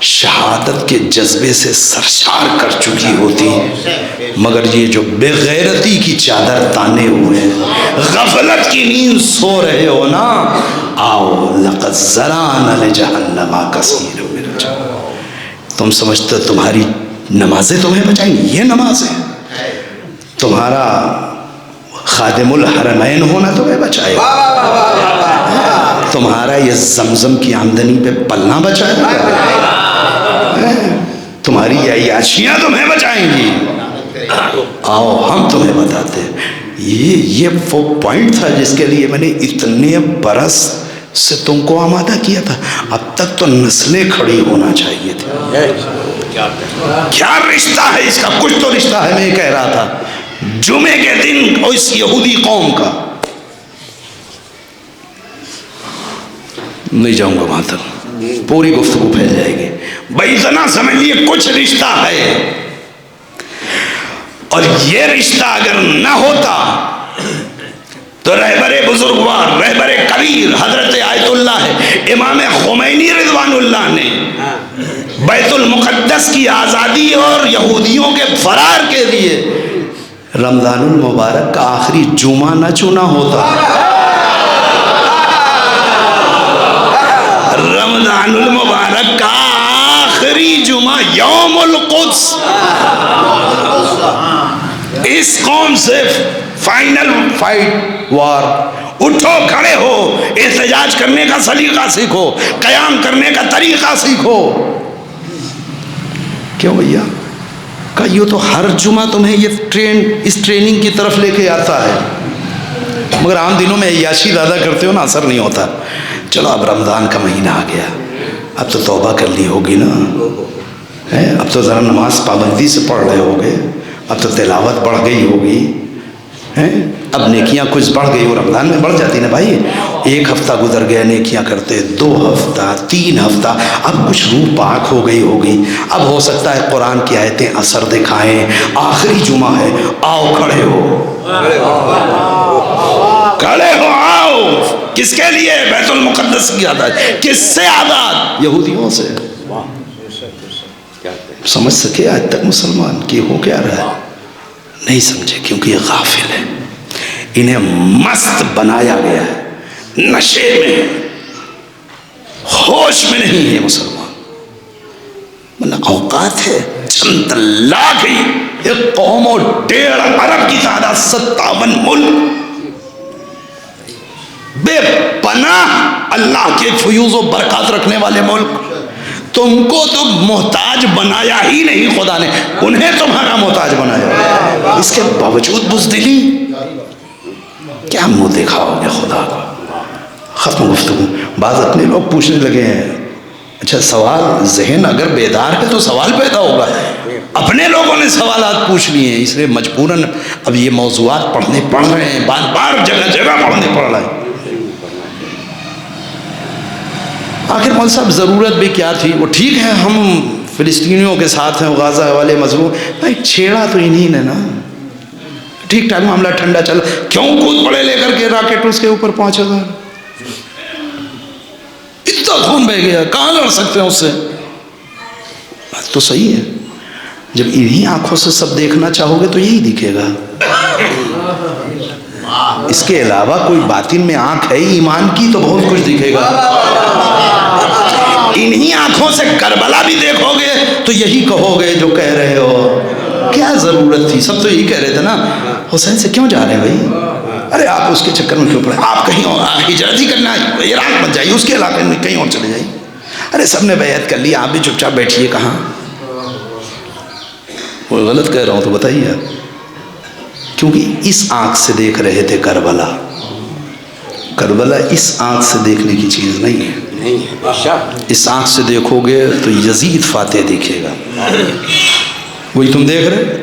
شہادت کے جذبے سے سرشار کر چکی ہوتی, مگر یہ جو بے غیرتی کی چادر تانے ہوئے, غفلت کی نیند سو رہے ہو نا, آؤ لقد ذرأنا لجہنم کثیر من الجن. تم سمجھتے تمہاری نمازیں تمہیں بچائیں گی؟ یہ نماز ہے. تمہارا خادم الحرمین ہونا تمہیں بچائے گا. تمہارا یہ زمزم کی آمدنی پہ پلنا بچائے گا. تمہاری عیاشیاں تمہیں بچائیں گی. آؤ ہم تمہیں بتاتے ہیں. یہ وہ پوائنٹ تھا جس کے لیے میں نے اتنے برس سے تم کو آمادہ کیا تھا. اب تک تو نسلیں کھڑی ہونا چاہیے تھی. کیا رشتہ ہے اس کا؟ کچھ تو رشتہ ہے. میں یہ کہہ رہا تھا جمعے کے دن اس یہودی قوم کا, نہیں جاؤں گا وہاں تک, پوری گفتگو پھیل جائے گی. بھائی اتنا سمجھ لیے کچھ رشتہ ہے, اور یہ رشتہ اگر نہ ہوتا تو رہبر بزرگوار, رہبر کبیر حضرت آیت اللہ ہے امام خمینی رضوان اللہ نے بیت المقدس کی آزادی اور یہودیوں کے فرار کے لیے رمضان المبارک کا آخری جمعہ نہ چنا ہوتا، رمضان المبارک کا آخری جمعہ یوم القدس اس قوم سے فائنل فائٹ وار، اٹھو کھڑے ہو، احتجاج کرنے کا سلیقہ سیکھو، قیام کرنے کا طریقہ سیکھو. کیوں بھیا؟ کہ یہ تو ہر جمعہ تمہیں یہ اس ٹریننگ کی طرف لے کے آتا ہے، مگر عام دنوں میں عیاشی زیادہ کرتے ہو نا، اثر نہیں ہوتا. چلو اب رمضان کا مہینہ آ گیا، اب تو توبہ کر لی ہوگی نا، اب تو ذرا نماز پابندی سے پڑھ رہے ہوگے، اب تو تلاوت بڑھ گئی ہوگی، اب نیکیاں کچھ بڑھ گئی ہو. رمضان میں بڑھ جاتی نا بھائی. 1 ہفتہ گزر گیا نیکیاں کرتے، 2 ہفتہ 3 ہفتہ، اب کچھ روح پاک ہو گئی ہوگی. اب ہو سکتا ہے قرآن کی آیتیں اثر دکھائیں. آخری جمعہ ہے، آؤ کھڑے ہو، کھڑے ہو، آؤ. کس کے لیے؟ بیت المقدس کی آزاد. کس سے آزاد؟ یہودیوں سے. سمجھ سکے آج تک مسلمان کہ ہو کیا رہا ہے؟ نہیں سمجھے، کیونکہ یہ غافل ہے. انہیں مست بنایا گیا ہے، نشے میں، ہوش میں نہیں ہے مسلمان. مطلب اوقات ہے چند لاکھ ہی، ایک قوم اور 1.5 ارب کی تعداد، 57 ملک، بے پناہ اللہ کے فیوز و برکات رکھنے والے ملک. تم کو تو محتاج بنایا ہی نہیں خدا نے، انہیں تمہارا محتاج بنایا. اس کے باوجود بزدلی، کیا منہ دکھاؤ گے خدا کو؟ ختم گفتگو. بعض اپنے لوگ پوچھنے لگے ہیں، اچھا سوال، ذہن اگر بیدار ہے تو سوال پیدا ہوگا. اپنے لوگوں نے سوالات پوچھ لیے ہیں، اس لیے مجبوراً اب یہ موضوعات پڑھنے پڑ رہے ہیں، بار بار جگہ جگہ پڑھنے پڑ رہا ہے. آخر مول صاحب ضرورت بھی کیا تھی؟ وہ ٹھیک ہے ہم فلسطینیوں کے ساتھ ہیں، غزہ والے مظلوم، بھائی چھیڑا تو انہی نے نا. ٹھیک ٹھاک معاملہ ٹھنڈا چل، کیوں کود پڑے لے کر کے راکٹ اس کے اوپر 5000؟ اتنا خون بہ گیا، کہاں لڑ سکتے ہیں اس سے؟ بات تو صحیح ہے. جب انہی آنکھوں سے سب دیکھنا چاہو گے تو یہی دکھے گا. اس کے علاوہ کوئی باطن میں آنکھ ہے ایمان کی تو بہت کچھ دکھے گا. انہی آنکھوں سے کربلا بھی دیکھو گے تو یہی کہو گے جو کہہ رہے ہو. کیا ضرورت تھی؟ سب تو یہی کہہ رہے تھے نا، حسین سے کیوں جا رہے ہیں بھائی؟ ارے آپ اس کے چکر میں کیوں پڑے؟ آپ کہیں اور ہجرت ہی کرنا ہے، عراق مت جائیے، اس کے علاقے میں کہیں اور چلے جائیے. ارے سب نے بیعت کر لی، آپ بھی چپ چاپ بیٹھیے. کہاں؟ وہ غلط کہہ رہا ہوں تو بتائیے آپ. کیونکہ اس آنکھ سے دیکھ رہے تھے کربلا. کربلا اس آنکھ سے دیکھنے کی چیز نہیں ہے. اس آنکھ سے دیکھو گے تو یزید فاتح دیکھے گا. وہی تم دیکھ رہے.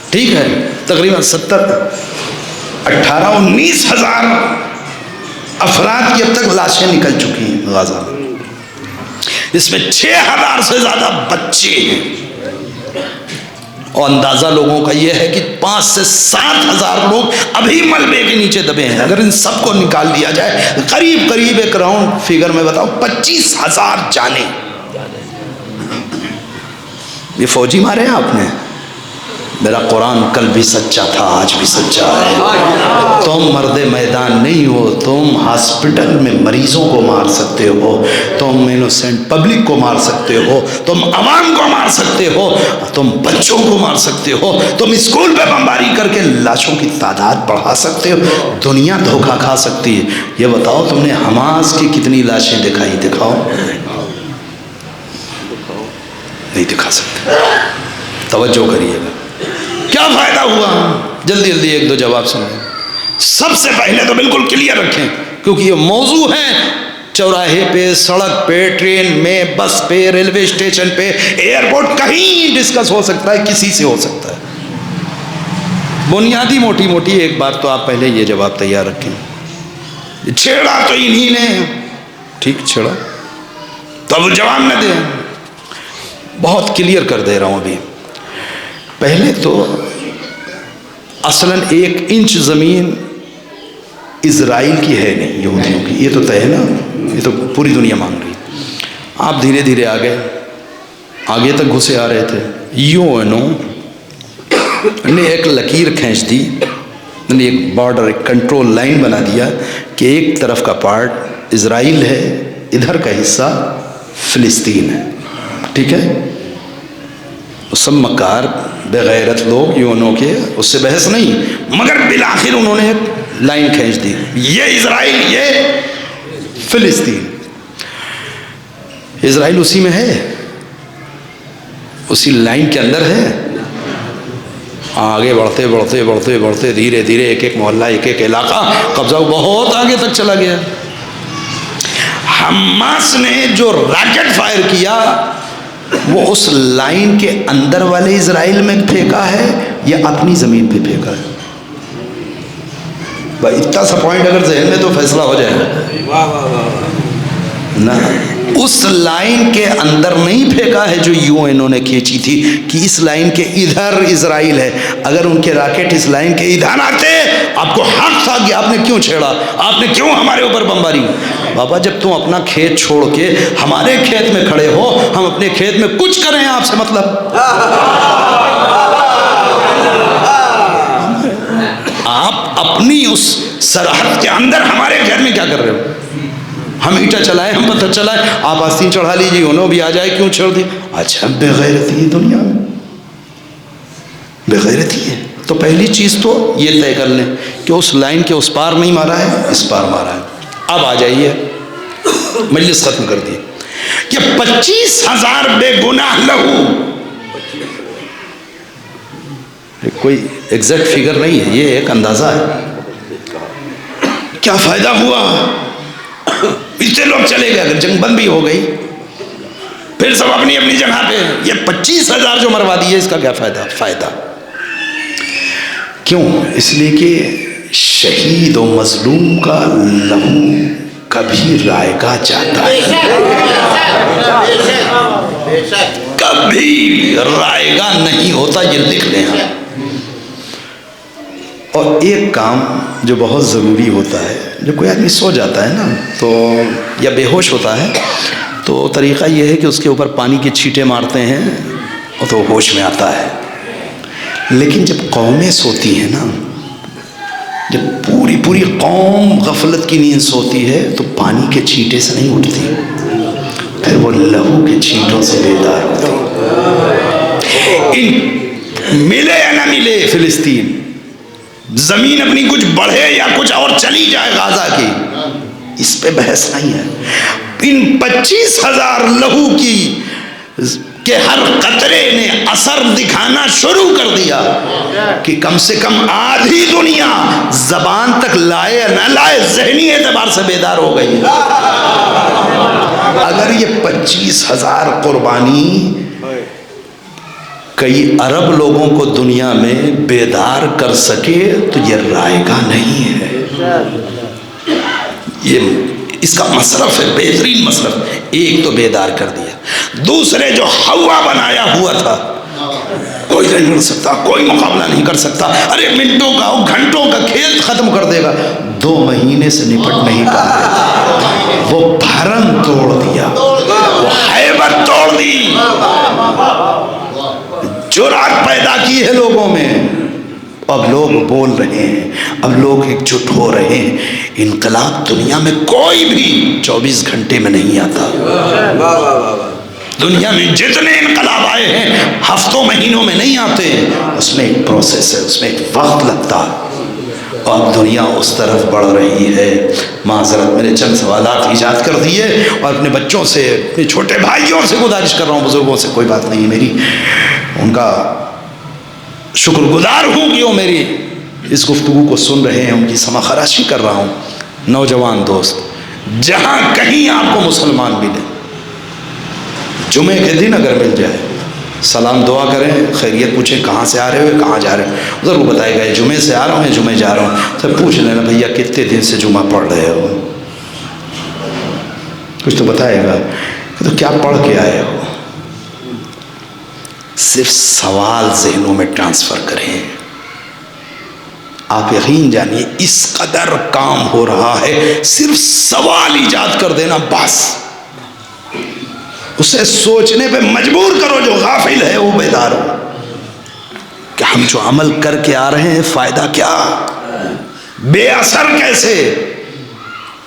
ٹھیک ہے، تقریباً 18 19 ہزار افراد کی اب تک لاشیں نکل چکی ہیں غزہ میں. اس میں 6000 سے زیادہ بچے ہیں، اور اندازہ لوگوں کا یہ ہے کہ 5 سے 7 ہزار لوگ ابھی ملبے کے نیچے دبے ہیں. اگر ان سب کو نکال دیا جائے، قریب قریب ایک راؤنڈ فگر میں بتاؤ 25,000 جانیں. یہ فوجی مارے ہیں آپ نے. میرا قرآن کل بھی سچا تھا، آج بھی سچا ہے. تم مرد میدان نہیں ہو، تم ہاسپٹل میں مریضوں کو مار سکتے ہو، تم انوسینٹ پبلک کو مار سکتے ہو، تم عوام کو مار سکتے ہو، تم بچوں کو مار سکتے ہو، تم اسکول پہ بمباری کر کے لاشوں کی تعداد بڑھا سکتے ہو. دنیا دھوکہ کھا سکتی ہے. یہ بتاؤ تم نے حماس کی کتنی لاشیں دکھائی؟ دکھاؤ. نہیں دکھا سکتے. توجہ کریے گا. کیا فائدہ ہوا؟ جلدی جلدی 1 2 جواب سنیں. سب سے پہلے تو بالکل کلیئر رکھیں، کیونکہ یہ موضوع ہے. چوراہے پہ، سڑک پہ، ٹرین میں، بس پہ، ریلوے اسٹیشن پہ، ایئرپورٹ، کہیں ڈسکس ہو سکتا ہے، کسی سے ہو سکتا ہے. بنیادی موٹی موٹی ایک بات تو آپ پہلے یہ جواب تیار رکھیں. چھیڑا تو انہی نے. ٹھیک چھیڑا تو اب جواب نہ دیں. بہت کلیئر کر دے رہا ہوں ابھی. پہلے تو اصلاً 1 انچ زمین اسرائیل کی ہے نہیں، یہودیوں کی. یہ تو طے ہے نا، یہ تو پوری دنیا مانگ رہی. آپ دھیرے دھیرے آگے تک گھسے آ رہے تھے. یو اینو نے ایک لکیر کھینچ دی, نے ایک بارڈر, ایک کنٹرول لائن بنا دیا کہ ایک طرف کا پارٹ اسرائیل ہے, ادھر کا حصہ فلسطین ہے. ٹھیک ہے, سب مکار بغیرت لوگ یونوں کے, اس سے بحث نہیں, مگر بالآخر انہوں نے ایک لائن کھینچ دی, یہ اسرائیل, یہ فلسطین. اسرائیل اسی میں ہے, اسی لائن کے اندر ہے. آگے بڑھتے بڑھتے بڑھتے بڑھتے دھیرے دھیرے ایک ایک محلہ, ایک ایک علاقہ قبضہ بہت آگے تک چلا گیا. حماس نے جو راکٹ فائر کیا وہ اس لائن کے اندر والے اسرائیل میں پھینکا ہے یا اپنی زمین پہ پھینکا ہے؟ بھائی اتنا سا پوائنٹ اگر ذہن میں تو فیصلہ ہو جائے نہ. اس لائن کے اندر نہیں پھینکا ہے جو یوں انہوں نے کھینچی تھی کہ اس لائن کے ادھر اسرائیل ہے. اگر ان کے راکٹ اس لائن کے ادھر آتے آپ کو حق تھا کہ آپ نے کیوں چھیڑا, آپ نے کیوں ہمارے اوپر بمباری. بابا جب تم اپنا کھیت چھوڑ کے ہمارے کھیت میں کھڑے ہو, ہم اپنے کھیت میں کچھ کریں آپ سے مطلب. آپ اپنی اس سرحد کے اندر ہمارے گھر میں کیا کر رہے ہو؟ ہم اینٹا چلائے, ہم پتھر چلائے, آپ آستین چڑھا لیجیے, انہوں بھی آ جائے, کیوں چھوڑ دی؟ اچھا بےغیرتی ہے دنیا میں, بےغیرتی ہے. تو پہلی چیز تو یہ طے کر لیں کہ اس لائن کے اس پار نہیں مارا ہے, اس پار مارا ہے. اب آ جائیے, مجلس ختم کر دی کہ 25,000 بے گناہ لہو, کوئی ایگزیکٹ فگر نہیں ہے, یہ ایک اندازہ ہے. کیا فائدہ ہوا؟ اتنے لوگ چلے گئے, اگر جنگ بند بھی ہو گئی پھر سب اپنی اپنی جگہ پہ. یہ 25,000 جو مروا دیے اس کا کیا فائدہ؟ فائدہ کیوں؟ اس لیے کہ شہید و مظلوم کا لہو کبھی رائے گا جاتا ہے, کبھی رائے گا نہیں ہوتا, یہ لکھ لیں. اور ایک کام جو بہت ضروری ہوتا ہے, جو کوئی آدمی سو جاتا ہے نا تو یا بے ہوش ہوتا ہے تو طریقہ یہ ہے کہ اس کے اوپر پانی کی چھینٹیں مارتے ہیں اور تو ہوش میں آتا ہے. لیکن جب قومیں سوتی ہیں نا, جب پوری پوری قوم غفلت کی نیند سوتی ہے تو پانی کے چھینٹے سے نہیں اٹھتی, پھر وہ لہو کے چھینٹوں سے بیدار ہوتی. ملے یا نہ ملے فلسطین, زمین اپنی کچھ بڑھے یا کچھ اور چلی جائے غازہ کی, اس پہ بحث نہیں ہے. ان 25,000 لہو کی کہ ہر قطرے نے اثر دکھانا شروع کر دیا کہ کم سے کم آدھی دنیا زبان تک لائے نہ لائے ذہنی اعتبار سے بیدار ہو گئی. اگر یہ 25,000 قربانی کئی ارب لوگوں کو دنیا میں بیدار کر سکے تو یہ رائے گاہ نہیں ہے, یہ اس کا مصرف ہے, بہترین مصرف. ایک تو بیدار کر دیا, دوسرے جو ہوا بنایا ہوا تھا کوئی نہیں لڑ سکتا, کوئی مقابلہ نہیں کر سکتا, ارے منٹوں کا گھنٹوں کا کھیل ختم کر دے گا, 2 مہینے سے نپٹ نہیں پا, وہ بھرم توڑ دیا, وہ ہیبت توڑ دی, جرأت پیدا کی ہے لوگوں میں. اب لوگ بول رہے ہیں, اب لوگ ایک جٹ ہو رہے ہیں. انقلاب دنیا میں کوئی بھی 24 گھنٹے میں نہیں آتا. دنیا میں جتنے انقلاب آئے ہیں ہفتوں مہینوں میں نہیں آتے, اس میں ایک پروسیس ہے, اس میں ایک وقت لگتا. اب دنیا اس طرف بڑھ رہی ہے. معذرت, میں نے چند سوالات ایجاد کر دیے اور اپنے بچوں سے, اپنے چھوٹے بھائیوں سے گزارش کر رہا ہوں, بزرگوں سے کوئی بات نہیں ہے میری, ان کا شکر گزار ہوں کہ وہ میری اس گفتگو کو سن رہے ہیں, ان کی سمع خراشی کر رہا ہوں. نوجوان دوست, جہاں کہیں آپ کو مسلمان ملے, جمعے کے دن اگر مل جائے, سلام دعا کریں, خیریت پوچھیں, کہاں سے آ رہے ہوئے, کہاں جا رہے ہیں, ضرور بتائے گا جمعے سے آ رہا ہوں یا جمعے جا رہا ہوں. تو پوچھ لینا بھیا کتنے دن سے جمعہ پڑھ رہے ہو, کچھ تو بتائے گا. تو کیا پڑھ کے آئے ہو, صرف سوال ذہنوں میں ٹرانسفر کریں. آپ یقین جانیے اس قدر کام ہو رہا ہے, صرف سوال ایجاد کر دینا بس, اسے سوچنے پہ مجبور کرو, جو غافل ہے وہ بیدار ہو کہ ہم جو عمل کر کے آ رہے ہیں فائدہ کیا، بے اثر کیسے؟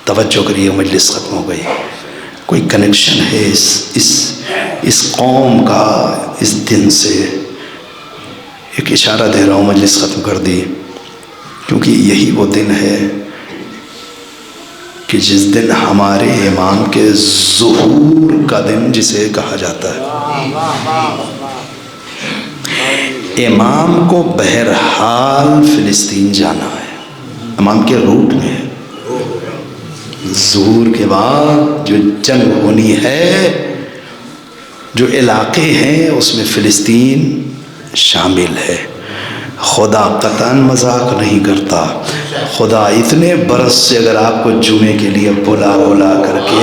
توجہ کریے، مجلس ختم ہو گئی. کوئی کنیکشن ہے اس قوم کا اس دن سے؟ ایک اشارہ دے رہا ہوں، مجلس ختم کر دی، کیونکہ یہی وہ دن ہے کہ جس دن ہمارے امام کے ظہور کا دن جسے کہا جاتا ہے. امام کو بہرحال فلسطین جانا ہے، امام کے روٹ میں ہے. ظہور کے بعد جو جنگ ہونی ہے، جو علاقے ہیں اس میں فلسطین شامل ہے. خدا قطعاً مذاق نہیں کرتا. خدا اتنے برس سے اگر آپ کو جمعے کے لیے بلا کر کے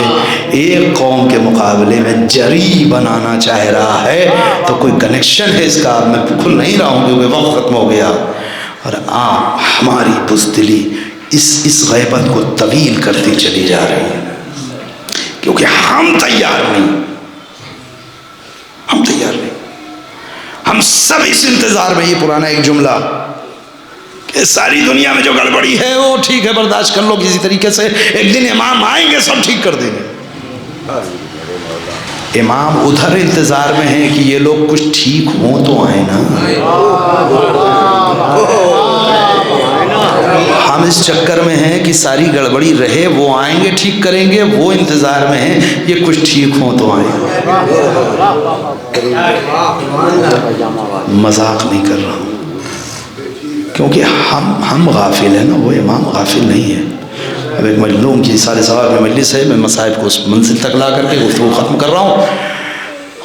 ایک قوم کے مقابلے میں جری بنانا چاہ رہا ہے تو کوئی کنیکشن ہے اس کا. میں کھل نہیں رہا ہوں کیونکہ وقت ختم ہو گیا، اور آپ ہماری بزدلی اس غیبت کو طویل کرتی چلی جا رہی ہے، کیونکہ ہم تیار نہیں. ہم سب اس انتظار میں. یہ پرانا ایک جملہ کہ ساری دنیا میں جو گڑبڑی ہے وہ ٹھیک ہے، برداشت کر لو کسی طریقے سے، ایک دن امام آئیں گے سب ٹھیک کر دیں گے. امام ادھر انتظار میں ہیں کہ یہ لوگ کچھ ٹھیک ہوں تو آئیں نا. ہم اس چکر میں ہیں کہ ساری گڑبڑی رہے، وہ آئیں گے ٹھیک کریں گے، وہ انتظار میں ہیں یہ کچھ ٹھیک ہوں تو آئیں. مذاق نہیں کر رہا ہوں، کیونکہ ہم غافل ہیں نا، وہ امام غافل نہیں ہے. اب ایک مجلوم کی سارے ثواب میں مجلس ہے، میں مصائب کو اس منزل تک لا کر کے گفتگو ختم کر رہا ہوں.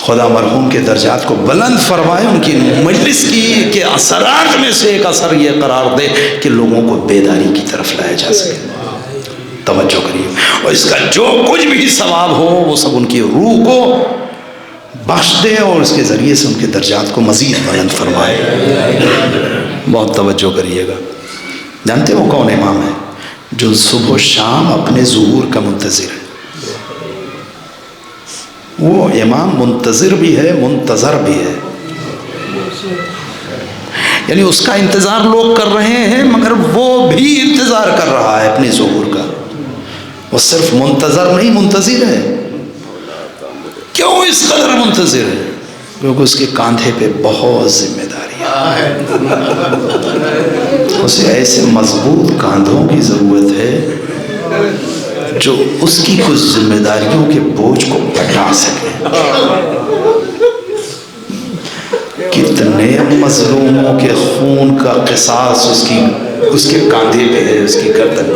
خدا مرحوم کے درجات کو بلند فرمائے. ان کی مجلس کے اثرات میں سے ایک اثر یہ قرار دے کہ لوگوں کو بیداری کی طرف لایا جا سکے. توجہ کریے، اور اس کا جو کچھ بھی ثواب ہو وہ سب ان کی روح کو بخش دے اور اس کے ذریعے سے ان کے درجات کو مزید بلند فرمائے. بہت توجہ کریے گا. جانتے وہ کون امام ہے؟ جو صبح و شام اپنے ظہور کا منتظر ہے. وہ امام منتظر بھی ہے، منتظر بھی ہے. یعنی اس کا انتظار لوگ کر رہے ہیں مگر وہ بھی انتظار کر رہا ہے اپنے ظہور کا. وہ صرف منتظر نہیں، منتظر ہے. کیوں اس قدر منتظر ہے؟ کیونکہ اس کے کاندھے پہ بہت ذمہ داری ہے. اسے ایسے مضبوط کاندھوں کی ضرورت ہے جو اس کی کچھ ذمہ داریوں کے بوجھ کو ہٹا سکے. کتنے مظلوموں کے خون کا قصاص اس کے کاندھے پہ ہے، اس کی گردن.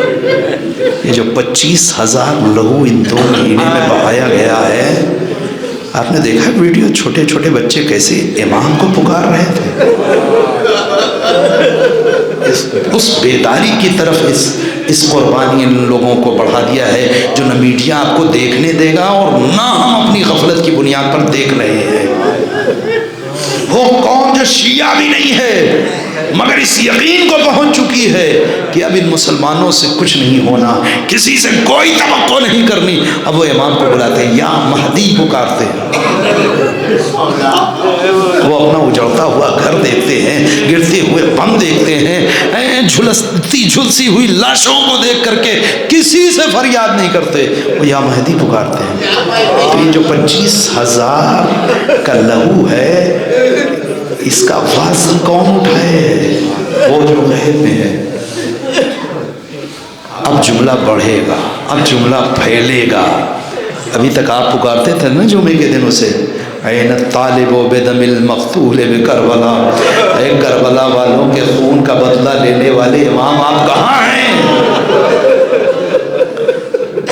یہ جو 25,000 لہو ان 2 مہینے میں بہایا گیا ہے، آپ نے دیکھا ویڈیو؟ چھوٹے چھوٹے بچے کیسے امام کو پکار رہے تھے. اس بیداری کی طرف اس قربانی ان لوگوں کو بڑھا دیا ہے جو نہ میڈیا آپ کو دیکھنے دے گا اور نہ ہم اپنی غفلت کی بنیاد پر دیکھ رہے ہیں. وہ قوم جو شیعہ بھی نہیں ہے مگر اس یقین کو پہنچ چکی ہے کہ اب ان مسلمانوں سے کچھ نہیں ہونا، کسی سے کوئی توقع نہیں کرنی. اب وہ امام کو بلاتے ہیں، یا مہدی پکارتے ہیں. وہ اپنا اجڑتا ہوا گھر دیکھتے ہیں، گرتے ہوئے بم دیکھتے ہیں، جھلسی ہوئی لاشوں کو دیکھ کر کے کسی سے فریاد نہیں کرتے، وہ یا مہدی پکارتے ہیں. تو یہ جو 25,000 کا لہو ہے، اس کا وزن کون اٹھائے؟ وہ جو غیب میں ہے. اب جملہ بڑھے گا، اب جملہ پھیلے گا. ابھی تک آپ پکارتے تھے نا جمعے کے دن اسے، این الطالب بدم المقتول بکربلا، اے کربلا والوں کے خون کا بدلہ لینے والے امام آپ کہاں ہیں؟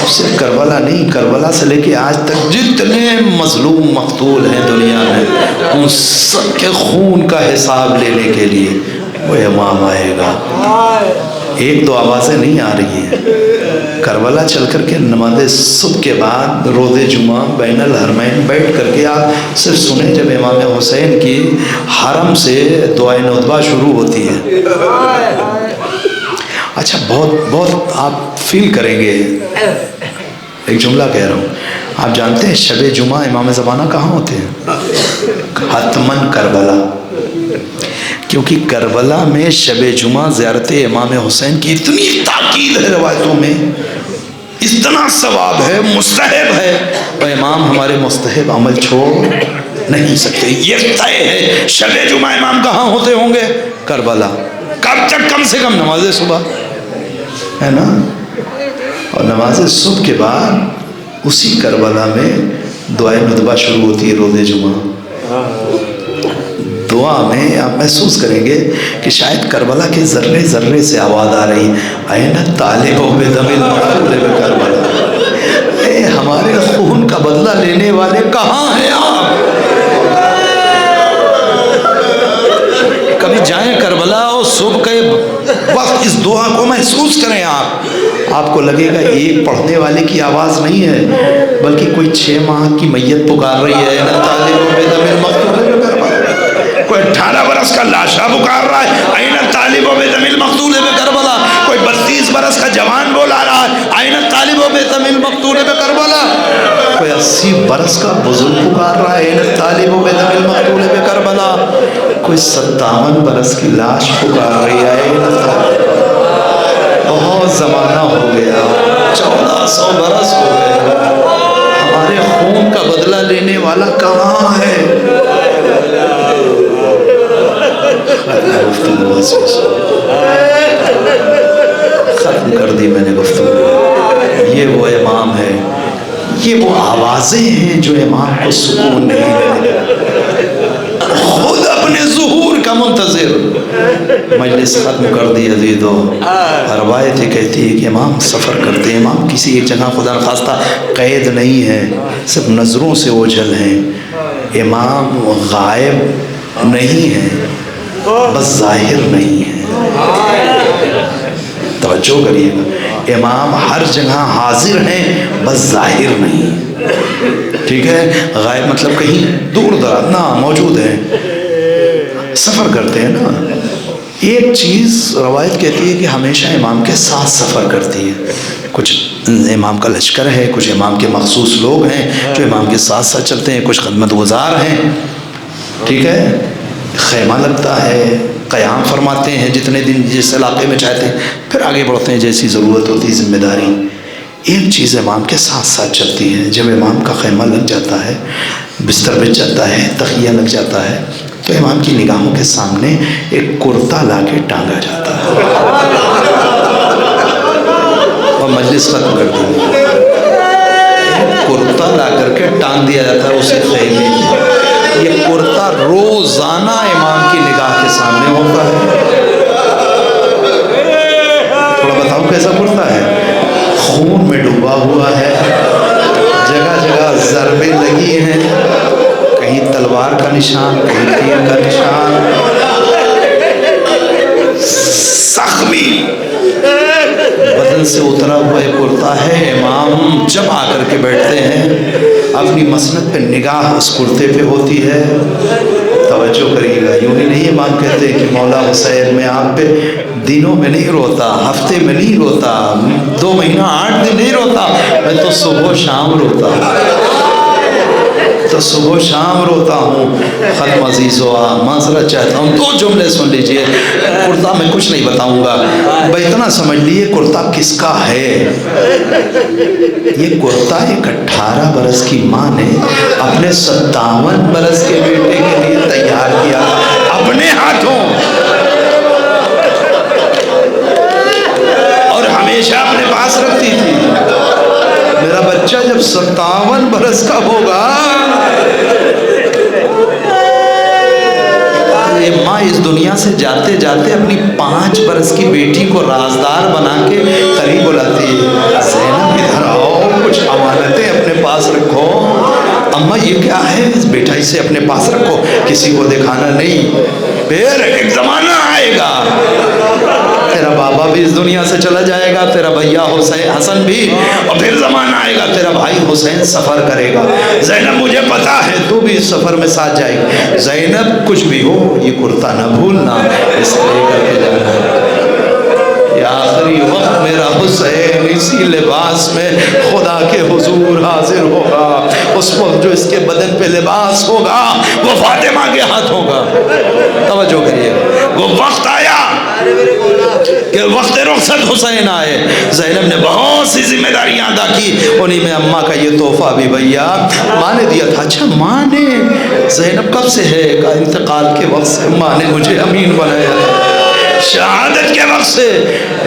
صرف کربلا نہیں، کربلا سے لے کے آج تک جتنے مظلوم مقتول ہیں دنیا میں، ان سب کے خون کا حساب لینے کے لیے وہ امام آئے گا. 1-2 آوازیں نہیں آ رہی ہیں. کربلا چل کر کے نماز صبح کے بعد روز جمعہ بین الحرمین بیٹھ کر کے آپ صرف سنیں جب امام حسین کی حرم سے دعائے ندبہ شروع ہوتی ہے. اچھا، بہت آپ فیل کریں گے. ایک جملہ کہہ رہا ہوں، آپ جانتے ہیں شب جمعہ امام زمانہ کہاں ہوتے ہیں؟ حتمن کربلا، کیونکہ کربلا میں شب جمعہ زیارت امام حسین کی اتنی تاکید ہے روایتوں میں، اتنا ثواب ہے، مستحب ہے، اور امام ہمارے مستحب عمل چھوڑ نہیں سکتے۔ یہ طے ہے شب جمعہ امام کہاں ہوتے ہوں گے؟ کربلا۔ کب تک؟ کم سے کم نماز صبح، ہے نا؟ اور نماز صبح کے بعد اسی کربلا میں دعائے ندبہ شروع ہوتی ہے روز جمعہ۔ دعا میں آپ محسوس کریں گے کہ شاید کربلا کے ذرے ذرے سے آواز آ رہی، این طالب بدم المقتول بکربلا، اے ہمارے خون کا بدلہ لینے والے کہاں ہیں آپ؟ کبھی جائیں کربلا اور صبح کے وقت اس دعا کو محسوس کریں آپ کو لگے گا ایک پڑھنے والے کی آواز نہیں ہے، بلکہ کوئی 6 ماہ کی میت پکار رہی ہے، این طالب بدم المقتول بکربلا۔ کوئی 18 برس کا لاشا پکار رہا ہے، این طالب بدم المقتول بکربلا۔ کوئی 32 برس کا جوان بولا رہا ہے، این طالب بدم المقتول بکربلا۔ کوئی 80 برس کا بزرگ پکار رہا ہے، این طالب بدم المقتول بکربلا۔ کوئی 57 برس کی لاش پکار رہی ہے، بہت زمانہ ہو گیا، 1400 برس ہو گئے، ہمارے خون کا بدلہ لینے والا کہاں ہے؟ ختم کر دی میں نے گفتگو۔ یہ وہ امام ہے، یہ وہ آوازیں ہیں جو امام کو سکون نہیں دینے، خود اپنے ظہور کا منتظر۔ مجلس ختم کر دی عزیزو۔ روایت یہ کہتی ہے کہ امام سفر کرتے ہیں، امام کسی ایک جگہ خدا نخواستہ قید نہیں ہے، صرف نظروں سے اوجھل ہیں، امام غائب نہیں ہے، بس ظاہر نہیں ہے۔ توجہ کریے گا، امام ہر جگہ حاضر ہیں، بس ظاہر نہیں۔ ٹھیک ہے، غائب مطلب کہیں دور دراز نہ، موجود ہیں، سفر کرتے ہیں نا۔ ایک چیز روایت کہتی ہے کہ ہمیشہ امام کے ساتھ سفر کرتی ہے، کچھ امام کا لشکر ہے، کچھ امام کے مخصوص لوگ ہیں جو امام کے ساتھ ساتھ چلتے ہیں، کچھ خدمت گزار ہیں، ٹھیک ہے، خیمہ لگتا ہے، قیام فرماتے ہیں جتنے دن جس علاقے میں چاہتے ہیں، پھر آگے بڑھتے ہیں جیسی ضرورت ہوتی ہے، ذمہ داری۔ ایک چیز امام کے ساتھ ساتھ چلتی ہے، جب امام کا خیمہ لگ جاتا ہے، بستر بچ جاتا ہے، تخیہ لگ جاتا ہے، تو امام کی نگاہوں کے سامنے ایک کرتا لا کے ٹانگا جاتا ہے اور مجلس ختم کر دی۔ کرتا لا کر کے ٹانگ دیا جاتا ہے اسے خیمے میں۔ یہ کرتا روزانہ امام کی نگاہ کے سامنے ہوتا ہے۔ تھوڑا بتاؤ کیسا کرتا ہے؟ خون میں ڈوبا ہوا ہے، جگہ جگہ ضربیں لگی ہیں، کہیں تلوار کا نشان، کہیں تیر کا نشان، زخمی بدن سے اترا ہوا ایک کرتا ہے۔ امام جب آ کر کے بیٹھتے ہیں، اپنی مسند پہ نگاہ اس کرتے پہ ہوتی ہے۔ توجہ کریے گا، یوں ہی نہیں امام کہتے کہ مولا حسین میں آپ پہ دنوں میں نہیں روتا، ہفتے میں نہیں روتا، 2 مہینہ 8 دن نہیں روتا، میں تو صبح و شام روتا ہوں، تو صبح و شام روتا ہوں۔ ختم عزیز و معذرت چاہتا ہوں، 2 جملے سن لیجئے، کرتا میں کچھ نہیں بتاؤں گا، بھائی اتنا سمجھ لیے کرتا کس کا ہے۔ یہ کرتا ایک 18 برس کی ماں نے اپنے 57 برس کے بیٹے کے لیے تیار کیا اپنے ہاتھوں، اور ہمیشہ اپنے پاس رکھتی تھی۔ میرا بچہ جب 57 برس کا ہوگا، یہ ماں اس دنیا سے جاتے جاتے اپنی 5 برس کی بیٹی کو رازدار بنا کے قریب بلاتی ہے، زینب ادھر آؤ، کچھ امانتیں اپنے پاس رکھو۔ اماں یہ کیا ہے؟ بیٹا اسے اپنے پاس رکھو، کسی کو دکھانا نہیں، پھر ایک زمانہ آئے گا تیرا بابا بھی اس دنیا سے چلا جائے گا، تیرا بھیا حسن بھی، اور پھر زمانہ آئے گا تیرا بھائی حسین سفر کرے گا۔ زینب مجھے پتا ہے تو بھی اس سفر میں ساتھ جائے گی، زینب کچھ بھی ہو یہ کرتا نہ بھولنا، اس لے کر کے جانا ہے۔ یہ آخر آخری وقت میرا حسین اسی لباس میں خدا کے حضور حاضر ہوگا. اس وقت جو اس کے بدن پہ لباس ہوگا وہ فاطمہ کے ہاتھ ہوگا. توجہ کریے, وہ وقت آیا کہ وقت رخصت حسین آئے. زینب نے بہت سی ذمہ داریاں ادا کی, انہی میں اماں کا یہ تحفہ بھی بھیا ماں نے دیا تھا. اچھا ماں نے, زینب کب سے ہے, کا انتقال کے وقت سے ماں نے مجھے امین بنایا تھا. شہادت کے وقت سے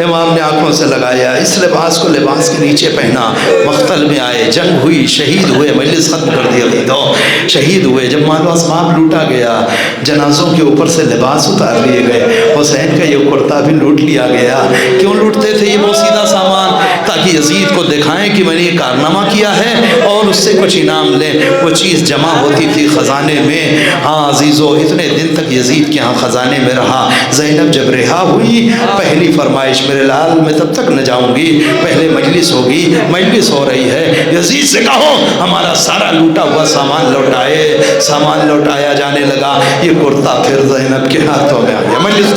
امام نے آنکھوں سے لگایا, اس لباس کو لباس کے نیچے پہنا, مقتل میں آئے, جنگ ہوئی, شہید ہوئے, مجلس ختم کر دی گئی تو شہید ہوئے. جب مال و اسباب لوٹا گیا, جنازوں کے اوپر سے لباس اتار لیے گئے, حسین کا یہ کرتا بھی لوٹ لیا گیا. کیوں لوٹتے تھے یہ بوسیدہ سامان؟ تاکہ یزید کو دکھائیں کہ میں نے یہ کارنامہ کیا ہے اور اس سے کچھ انعام لیں. وہ چیز جمع ہوتی تھی خزانے میں. ہاں عزیزو, اتنے دن تک یزید کے ہاں خزانے میں رہا. زینب جب رہا ہوئی, پہلی فرمائش میرے لال میں تب تک نہ جاؤں گی, پہلے مجلس ہوگی. مجلس ہو رہی ہے, یزید سے کہو ہمارا سارا لوٹا ہوا سامان لوٹائے. سامان لوٹایا جانے لگا. یہ کرتا پھر زینب کے ہاتھوں میں آ گیا. مجلس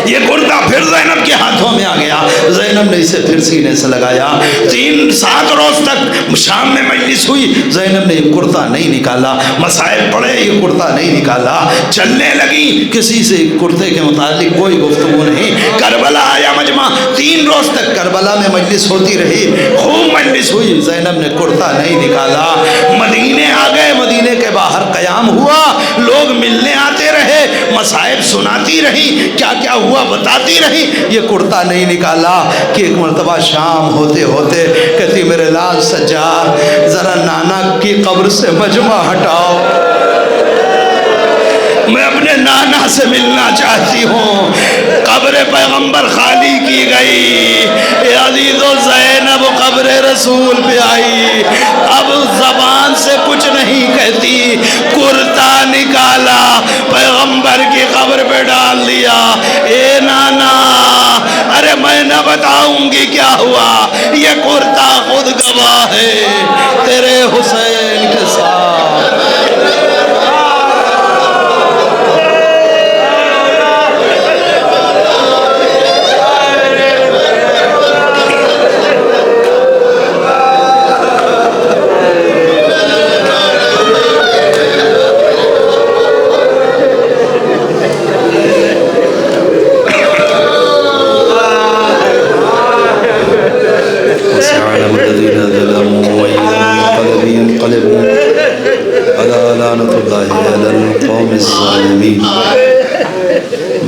یہ کرتا پھر زینب کے ہاتھوں میں آ گیا. زینب نے اسے پھر سینے سے لگایا. 7 روز تک شام میں مجلس ہوئی, زینب نے یہ کرتا نہیں نکالا. مسائل پڑے, یہ کرتا نہیں نکالا. چلنے لگی, کسی سے کرتے کے متعلق کوئی گفتگو نہیں. کربلا آیا مجمع, 3 روز تک کربلا میں مجلس ہوتی رہی, خوب مجلس ہوئی. زینب نے کرتا نہیں نکالا. مدینے آ گئے, مدینے کے باہر قیام ہوا, لوگ ملنے آتے رہے, مسائل سناتی رہی, کیا کیا ہوا بتاتی رہی. یہ کرتا نہیں نکالا کہ ایک مرتبہ شام ہوتے ہوتے کہتی میرے لال سجاد ذرا نانا کی قبر سے مجمع ہٹاؤ, میں اپنے نانا سے ملنا چاہتی ہوں. قبر پیغمبر خالی کی گئی. اے عزیزو, زینب قبر رسول پہ آئی, اب زبان سے کچھ نہیں کہتی, کرتا نکالا, پیغمبر کی قبر پہ ڈال دیا. اے نانا, ارے میں نہ بتاؤں گی کیا ہوا, یہ کرتا خود گواہ ہے تیرے حسین کے ساتھ.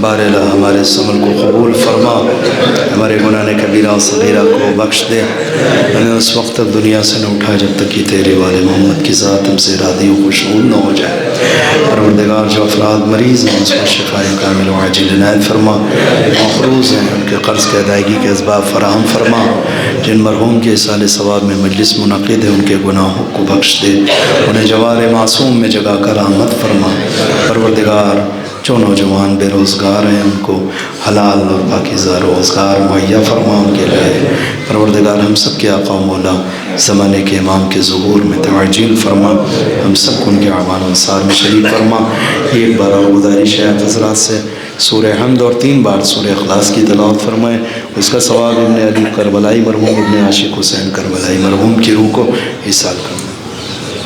باراللہ ہمارے اس عمل کو قبول فرما, ہمارے گناہ کبیرہ و صغیرہ کو بخش دے. ہمیں اس وقت تک دنیا سے نہ اٹھا جب تک کہ تیرے والے محمد کی ذات ہم سے راضی و خوشنود نہ ہو جائے. پروردگار, جو افراد مریض ہیں اس کو شفائے کامل و عاجل عنایت فرما. مقروض ہیں ان کے قرض کی ادائیگی کے اسباب فراہم فرما. جن مرحوم کے اصال ثواب میں مجلس منعقد ہے ان کے گناہوں کو بخش دے, انہیں جوار معصوم میں جگہ کر رحمت فرما. پروردگار, جو نوجوان بے روزگار ہیں ان کو حلال اور پاکیزہ روزگار مہیا فرما ان کے لیے. پروردگار, ہم سب کے آقا و مولا زمانے کے امام کے ظہور میں تعجیل فرما, ہم سب کو ان کے اعوان و انصار میں شریک فرما. ایک بار اور گزارش ہے حضرات سے, سورہ حمد اور 3 بار سورہ اخلاص کی تلاوت فرمائیں. اس کا ثواب ابن علی کربلائی مرحوم, ابن عاشق حسین کربلائی مرحوم کی روح کو ایصال کرنا.